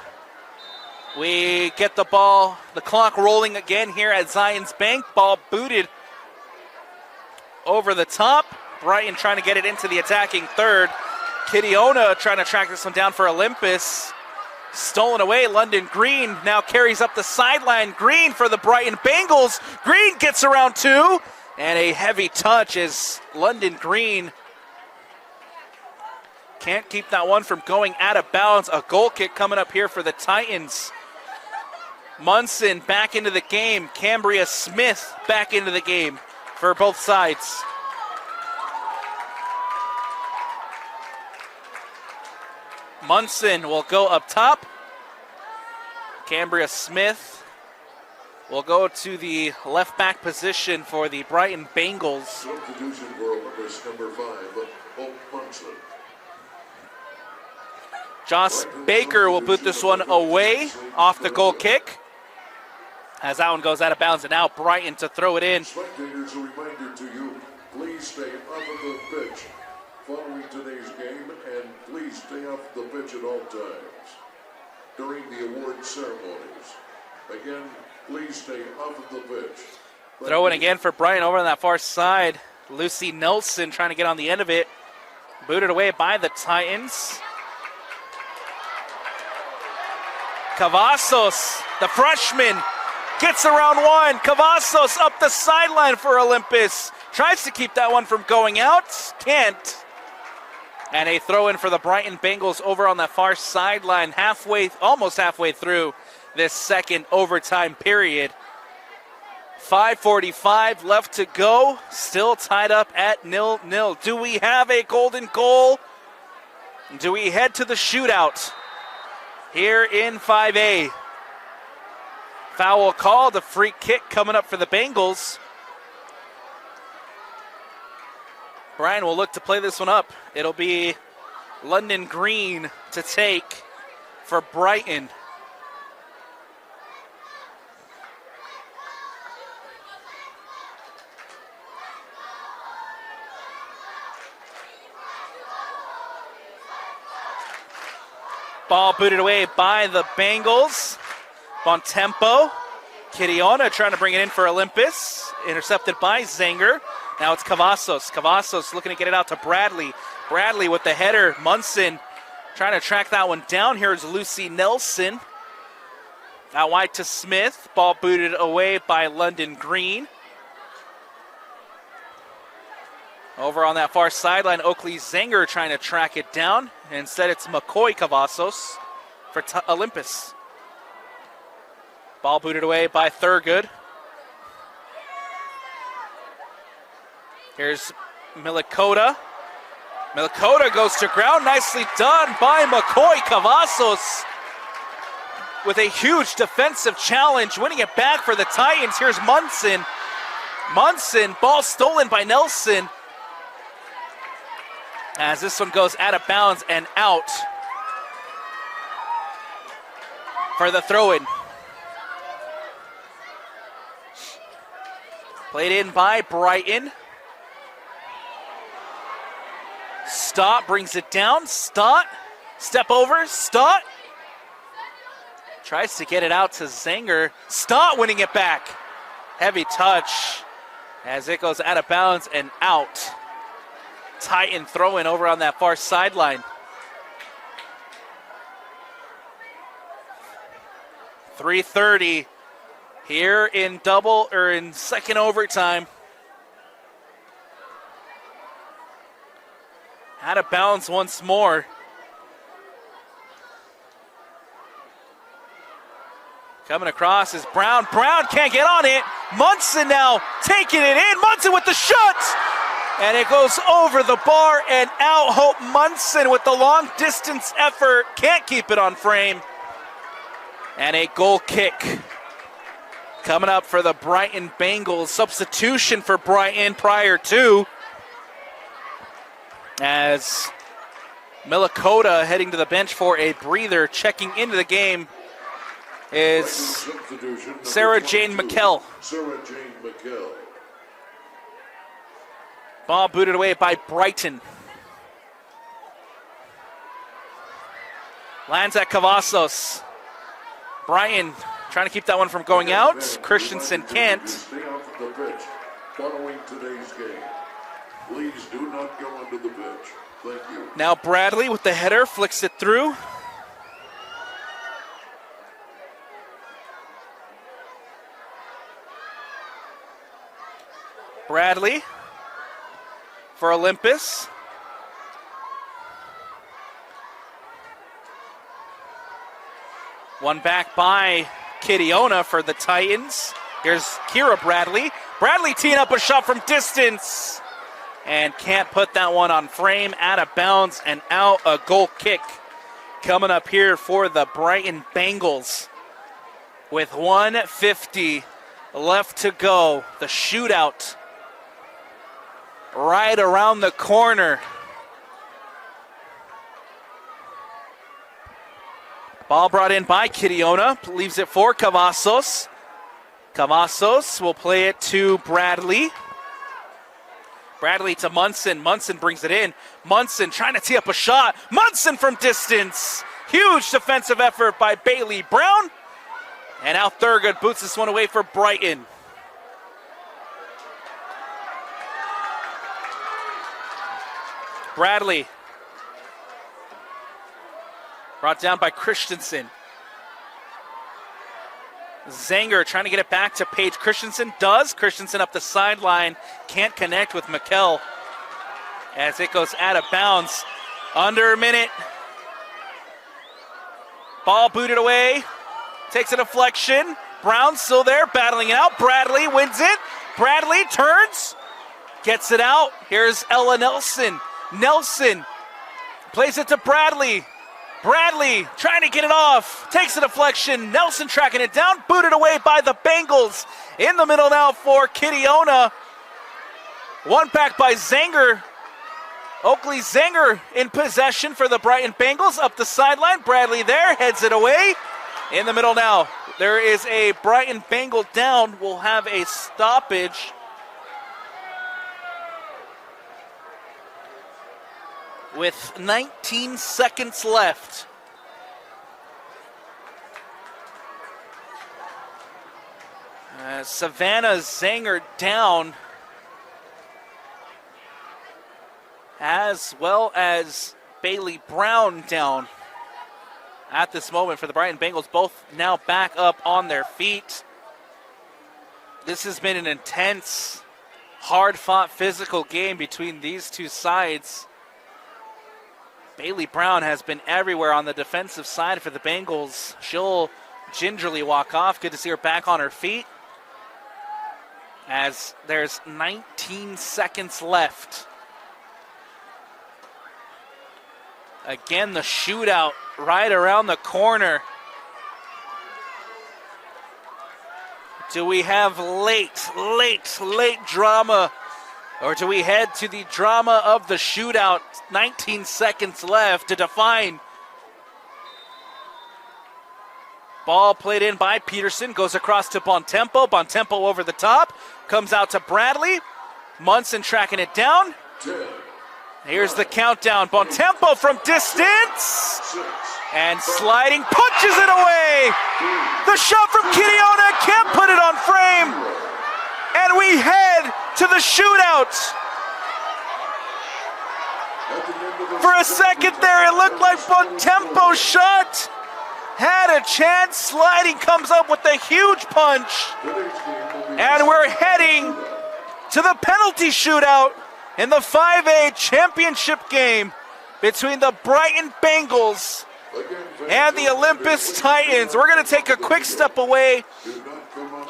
We get the ball, the clock rolling again here at Zions Bank. Ball booted over the top. Brighton trying to get it into the attacking third. Kidiona trying to track this one down for Olympus. Stolen away. London Green now carries up the sideline. Green for the Brighton Bengals. Green gets around two. And a heavy touch as London Green can't keep that one from going out of bounds. A goal kick coming up here for the Titans. Munson back into the game. Cambria Smith back into the game for both sides. Munson will go up top. Cambria Smith will go to the left back position for the Brighton Bengals. Substitution for Olympus, number 5, Hope Munson. Josh Baker will boot this one away off the goal kick, as that one goes out of bounds, and now Brighton to throw it in. Spectators, a reminder to you, please stay off of the pitch following today's game, and please stay off the pitch at all times during the award ceremonies. Again, please stay off of the pitch. Throw in again for Brighton over on that far side. Lucy Nelson trying to get on the end of it. Booted away by the Titans. Cavazos, the freshman, gets around one. Cavazos up the sideline for Olympus. Tries to keep that one from going out. Can't. And a throw in for the Brighton Bengals over on that far sideline, almost halfway through this second overtime period. 5:45 left to go. Still tied up at 0-0. Do we have a golden goal? Do we head to the shootout here in 5A? Foul called, a free kick coming up for the Bengals. Brian will look to play this one up. It'll be London Green to take for Brighton. Ball booted away by the Bengals. Bontempo. Kittiona trying to bring it in for Olympus. Intercepted by Zanger. Now it's Cavazos. Cavazos looking to get it out to Bradley. Bradley with the header. Munson trying to track that one down. Here's Lucy Nelson. Out wide to Smith. Ball booted away by London Green. Over on that far sideline, Oakley Zanger trying to track it down. Instead, it's McCoy Cavazos for Olympus. Ball booted away by Thurgood. Here's Milikota. Milikota goes to ground. Nicely done by McCoy Cavazos with a huge defensive challenge, winning it back for the Titans. Here's Munson. Munson, ball stolen by Nelson. As this one goes out of bounds and out for the throw-in. Played in by Brighton. Stott brings it down. Stott, step over. Stott tries to get it out to Zanger. Stott winning it back. Heavy touch as it goes out of bounds and out. Titan throw-in over on that far sideline. .330 here in second overtime. Out of bounds once more. Coming across is Brown. Brown can't get on it. Munson now taking it in. Munson with the shot. And it goes over the bar and out. Hope Munson with the long distance effort. Can't keep it on frame. And a goal kick coming up for the Brighton Bengals. Substitution for Brighton prior to. As Milikota heading to the bench for a breather. Checking into the game is Sarah Jane McKell. Sarah Jane McKell. Ball booted away by Brighton. Lands at Cavazos. Brighton trying to keep that one from going out. Christensen can't. Stay off the pitch following today's game. Please do not go onto the pitch. Thank you. Now Bradley with the header flicks it through. Bradley for Olympus. One back by Kittiona for the Titans. Here's Kira Bradley. Bradley teeing up a shot from distance. And can't put that one on frame. Out of bounds and out. A goal kick coming up here for the Brighton Bengals. With 1:50 left to go. The shootout right around the corner. Ball brought in by Kittiona. Leaves it for Cavazos. Cavazos will play it to Bradley. Bradley to Munson. Munson brings it in. Munson trying to tee up a shot. Munson from distance. Huge defensive effort by Bailey Brown. And now Thurgood boots this one away for Brighton. Bradley. Brought down by Christensen. Zanger trying to get it back to Paige Christensen. Does. Christensen up the sideline. Can't connect with McKell as it goes out of bounds. Under a minute. Ball booted away. Takes a deflection. Brown still there, battling it out. Bradley wins it. Bradley turns. Gets it out. Here's Ella Nelson. Nelson plays it to Bradley. Bradley trying to get it off. Takes a deflection. Nelson tracking it down. Booted away by the Bengals. In the middle now for Kittiona. One back by Zanger. Oakley Zanger in possession for the Brighton Bengals. Up the sideline. Bradley there. Heads it away. In the middle now. There is a Brighton Bengal down. We'll have a stoppage. With 19 seconds left. Savannah Zanger down, as well as Bailey Brown down at this moment for the Brighton Bengals, both now back up on their feet. This has been an intense, hard-fought physical game between these two sides. Bailey Brown has been everywhere on the defensive side for the Bengals. She'll gingerly walk off. Good to see her back on her feet, as there's 19 seconds left. Again, the shootout right around the corner. Do we have late drama, or do we head to the drama of the shootout? 19 seconds left to define. Ball played in by Peterson, goes across to Bontempo. Bontempo over the top, comes out to Bradley. Munson tracking it down. Here's the countdown. Bontempo from distance. And sliding, punches it away. The shot from Kitiona, can't put it on frame. And we head to the shootout. For a second there, it looked like Bontempo's shot had a chance. Sliding comes up with a huge punch. And we're heading to the penalty shootout in the 5A championship game between the Brighton Bengals and the Olympus Titans. We're going to take a quick step away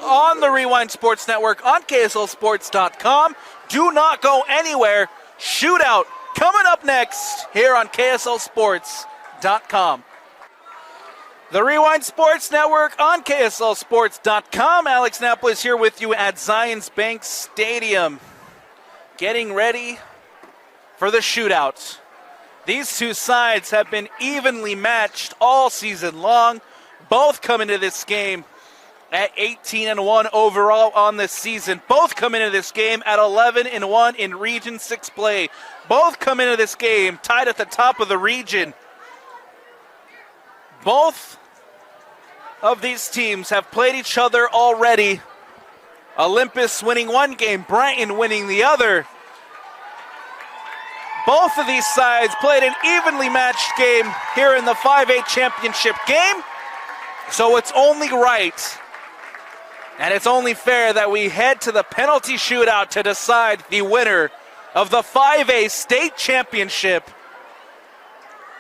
on the Rewind Sports Network on KSLSports.com. Do not go anywhere. Shootout coming up next here on KSLSports.com. The Rewind Sports Network on KSLSports.com. Alex Napoli here with you at Zions Bank Stadium, getting ready for the shootout. These two sides have been evenly matched all season long. Both come into this game at 18-1 overall on this season. Both come into this game at 11-1 in Region 6 play. Both come into this game tied at the top of the region. Both of these teams have played each other already. Olympus winning one game, Brighton winning the other. Both of these sides played an evenly matched game here in the 5A championship game. So it's only right and it's only fair that we head to the penalty shootout to decide the winner of the 5A state championship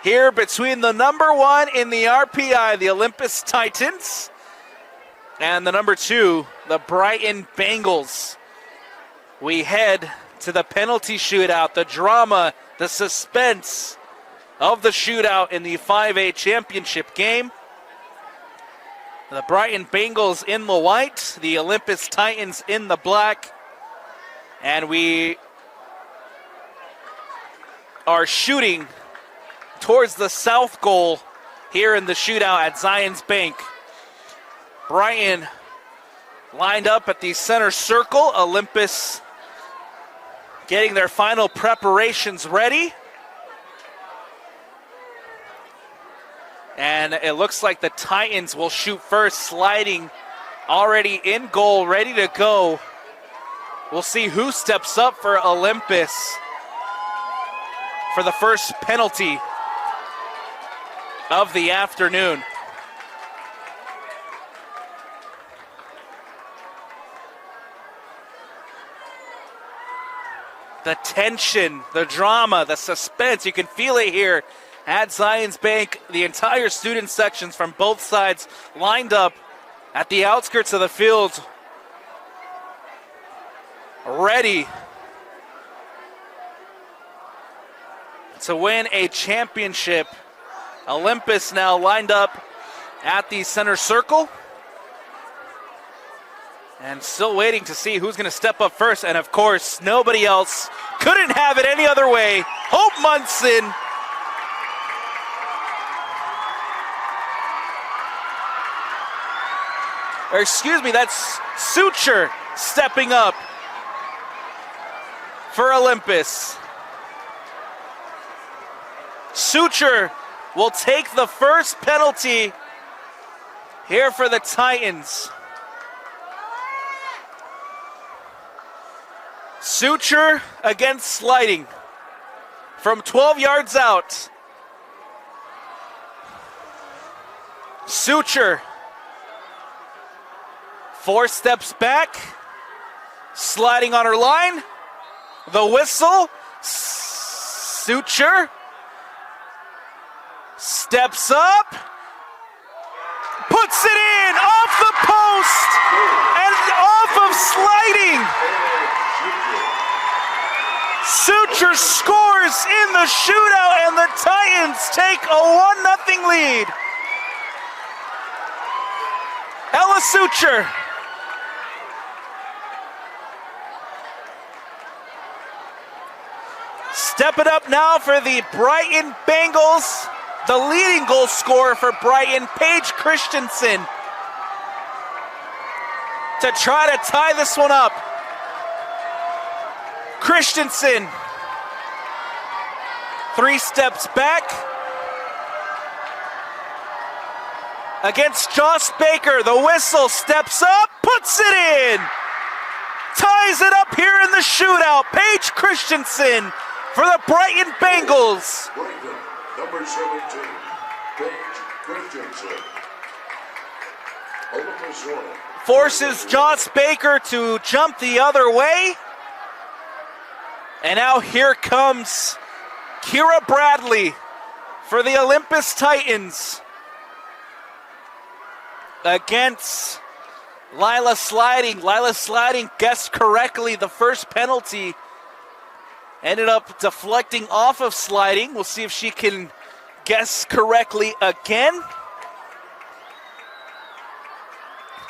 here between the number one in the RPI, the Olympus Titans, and the number two, the Brighton Bengals. We head to the penalty shootout, the drama, the suspense of the shootout in the 5A championship game. The Brighton Bengals in the white, the Olympus Titans in the black. And we are shooting towards the south goal here in the shootout at Zions Bank. Brighton lined up at the center circle. Olympus getting their final preparations ready. And it looks like the Titans will shoot first, sliding already in goal, ready to go. We'll see who steps up for Olympus for the first penalty of the afternoon. The tension, the drama, the suspense, you can feel it here at Zions Bank. The entire student sections from both sides lined up at the outskirts of the field, ready to win a championship. Olympus now lined up at the center circle and still waiting to see who's going to step up first. And of course, nobody else. Couldn't have it any other way. Hope Munson. Or excuse me, that's Suture stepping up for Olympus. Suture will take the first penalty here for the Titans. Suture against sliding from 12 yards out. Suture 4 steps back, sliding on her line. The whistle. Suture steps up, puts it in off the post and off of sliding. Suture scores in the shootout, and the Titans take a 1-0 lead. Ella Suture. Step it up now for the Brighton Bengals. The leading goal scorer for Brighton, Paige Christensen, to try to tie this one up. Christensen, 3 steps back against Joss Baker. The whistle, steps up, puts it in. Ties it up here in the shootout. Paige Christensen for the Brighton Bengals. Brighton, number 17, Paige Christensen. Olympus Hornet. Forces Joss Baker to jump the other way. And now here comes Kira Bradley for the Olympus Titans against Lila Sliding. Lila Sliding guessed correctly the first penalty. Ended up deflecting off of Sliding. We'll see if she can guess correctly again.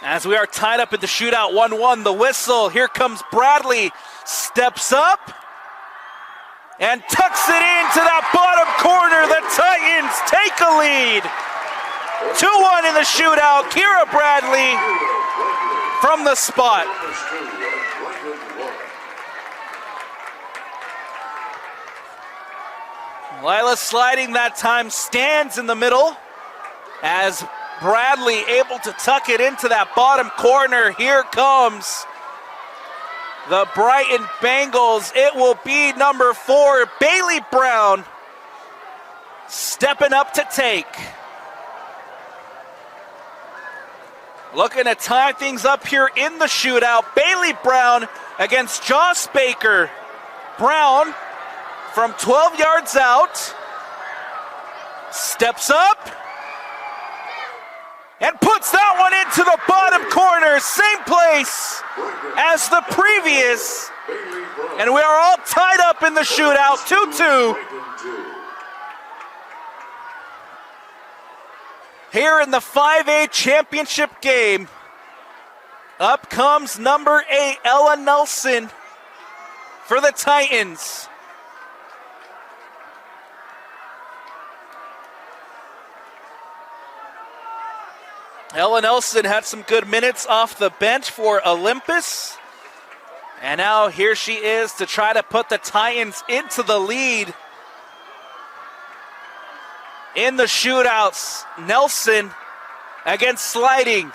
As we are tied up at the shootout, 1-1, the whistle. Here comes Bradley, steps up and tucks it into that bottom corner. The Titans take a lead. 2-1 in the shootout. Kira Bradley from the spot. Lila Sliding that time stands in the middle as Bradley able to tuck it into that bottom corner. Here comes the Brighton Bengals. It will be number 4, Bailey Brown, stepping up to take. Looking to tie things up here in the shootout. Bailey Brown against Joss Baker. Brown from 12 yards out steps up and puts that one into the bottom corner. Same place as the previous. And we are all tied up in the shootout, 2-2. Here in the 5A championship game, up comes number 8, Ella Nelson for the Titans. Ella Nelson had some good minutes off the bench for Olympus. And now here she is to try to put the Titans into the lead in the shootouts. Nelson against Sliding.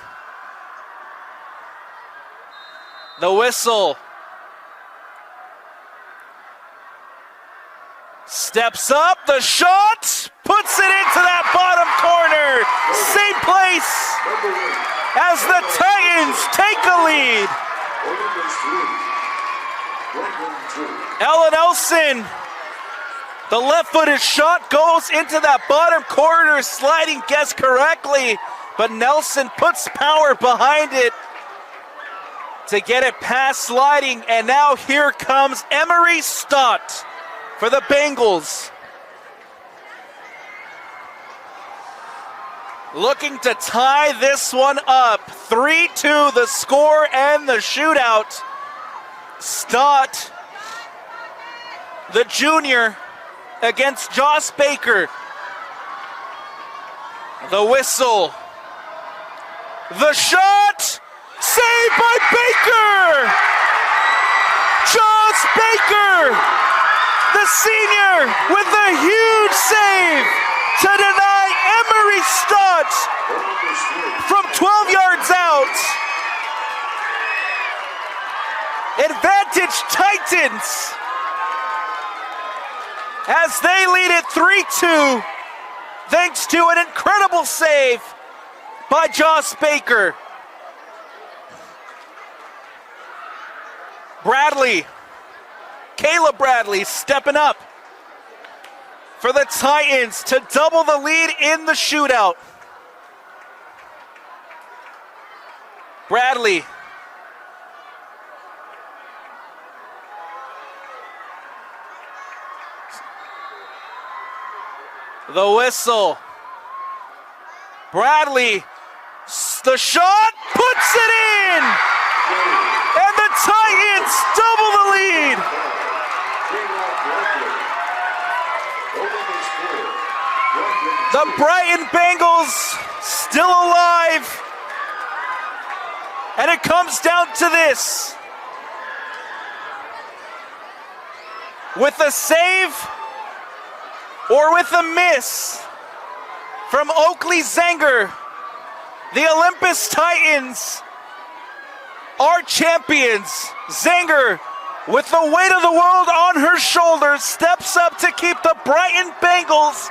The whistle. Steps up, the shot, puts it into that bottom corner. Same place as the Titans take a lead. Ella Nelson, the left-footed shot goes into that bottom corner. Sliding guessed correctly, but Nelson puts power behind it to get it past Sliding. And now here comes Emery Stott for the Bengals. Looking to tie this one up. 3-2 the score and the shootout. Stott, the junior, against Joss Baker. The whistle. The shot! Saved by Baker! Joss Baker! The senior with a huge save to deny Emery Stott from 12 yards out. It advantage Titans as they lead it 3-2 thanks to an incredible save by Josh Baker. Caleb Bradley stepping up for the Titans to double the lead in the shootout. Bradley. The whistle. Bradley, the shot, puts it in! And the Titans double the lead! The Brighton Bengals still alive. And it comes down to this. With a save or with a miss from Oakley Zenger, the Olympus Titans are champions. Zenger, with the weight of the world on her shoulders, steps up to keep the Brighton Bengals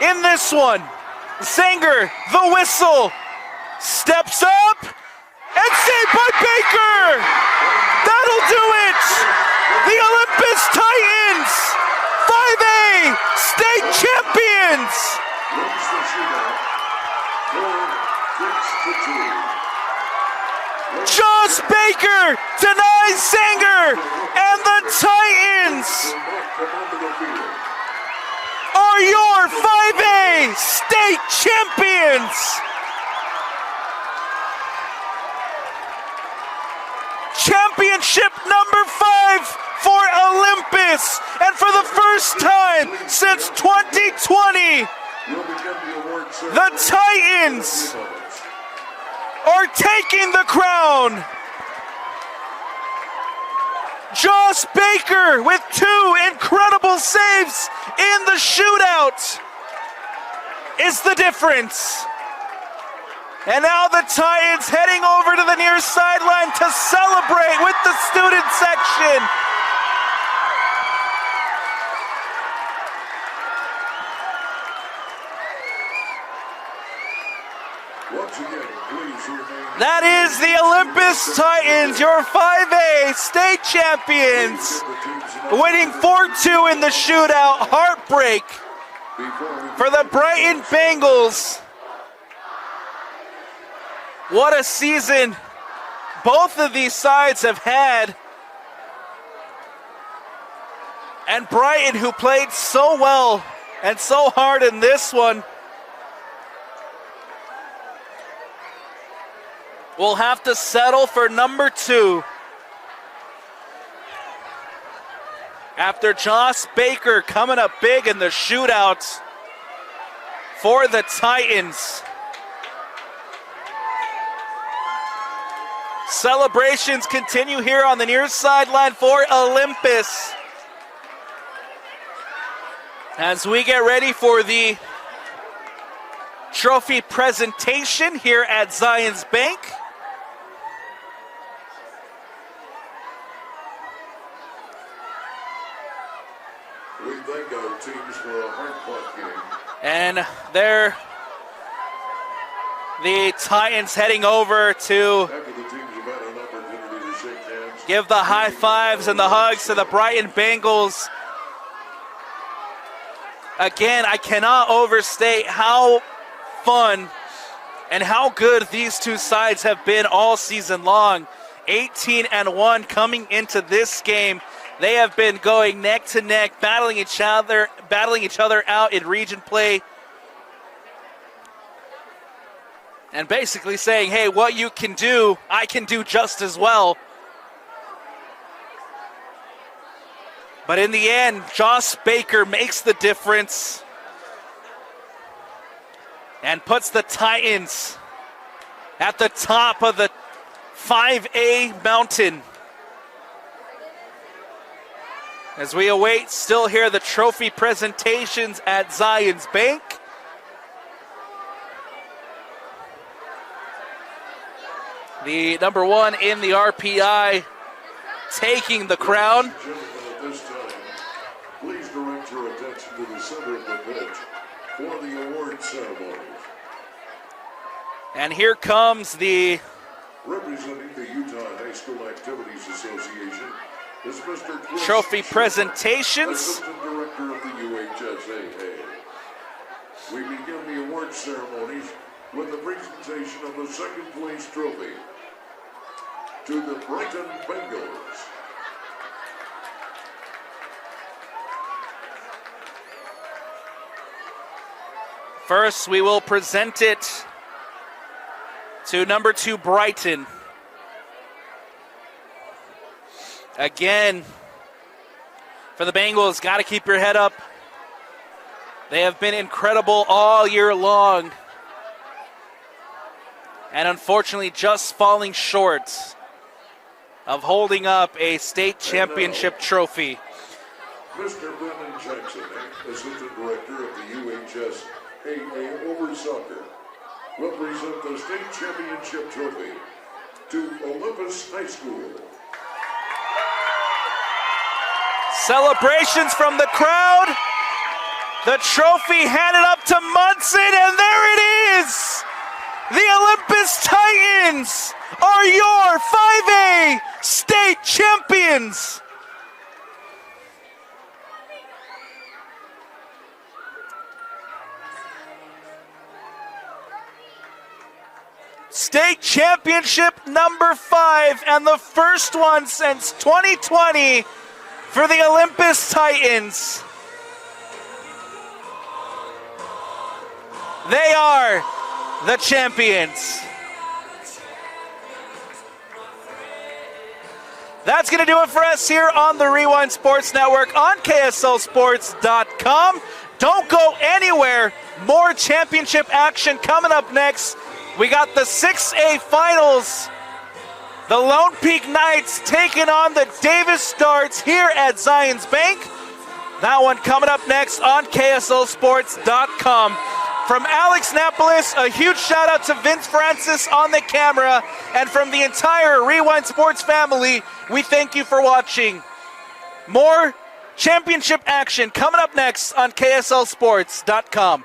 in this one. Zenger, the whistle, steps up, and saved by Baker! That'll do it! The Olympus Titans, 5A state champions! Josh Baker denies Zenger, and the Titans are your 5A state champions! Championship number 5 for Olympus, and for the first time since 2020, the Titans are taking the crown. Josh Baker with 2 incredible saves in the shootout is the difference. And now the Titans heading over to the near sideline to celebrate with the student section. Once again, please remain. That is the Olympus Titans, your 5A state champions, winning 4-2 in the shootout. Heartbreak for the Brighton Bengals. What a season both of these sides have had. And Brighton, who played so well and so hard in this one, will have to settle for number 2. After Josh Baker coming up big in the shootout for the Titans. Celebrations continue here on the near sideline for Olympus as we get ready for the trophy presentation here at Zions Bank. We thank our teams for a hard-fought game. And there, the Titans heading over to After the teams have had an opportunity to shake hands, give the high fives and the hugs to the Brighton Bengals. Again, I cannot overstate how fun and how good these two sides have been all season long. 18-1 coming into this game. They have been going neck to neck, battling each other out in region play. And basically saying, hey, what you can do, I can do just as well. But in the end, Josh Baker makes the difference and puts the Titans at the top of the 5A mountain. As we await still here the trophy presentations at Zions Bank. The number 1 in the RPI taking the crown. Ladies and gentlemen, at this time, please direct your attention to the center of the pitch for the award ceremony. And here comes the Representing the Utah High School Activities Association is Mr. Chris trophy Schiffer, presentations. Assistant Director of the UHSAA. We begin the award ceremonies with the presentation of the second place trophy to the Brighton Bengals. First, we will present it to number 2, Brighton. Again, for the Bengals, got to keep your head up. They have been incredible all year long. And unfortunately, just falling short of holding up a state championship trophy. Mr. Brennan Jackson, Assistant Director of the UHSAA Over Soccer, will present the state championship trophy to Olympus High School. Celebrations from the crowd. The trophy handed up to Munson, and there it is! The Olympus Titans are your 5A state champions! State championship number 5, and the first one since 2020 for the Olympus Titans. They are the champions. That's going to do it for us here on the Rewind Sports Network on KSLSports.com. Don't go anywhere. More championship action coming up next. We got the 6A finals. The Lone Peak Knights taking on the Davis Stars here at Zions Bank. That one coming up next on KSLSports.com. From Alex Napolis, a huge shout out to Vince Francis on the camera. And from the entire Rewind Sports family, we thank you for watching. More championship action coming up next on KSLSports.com.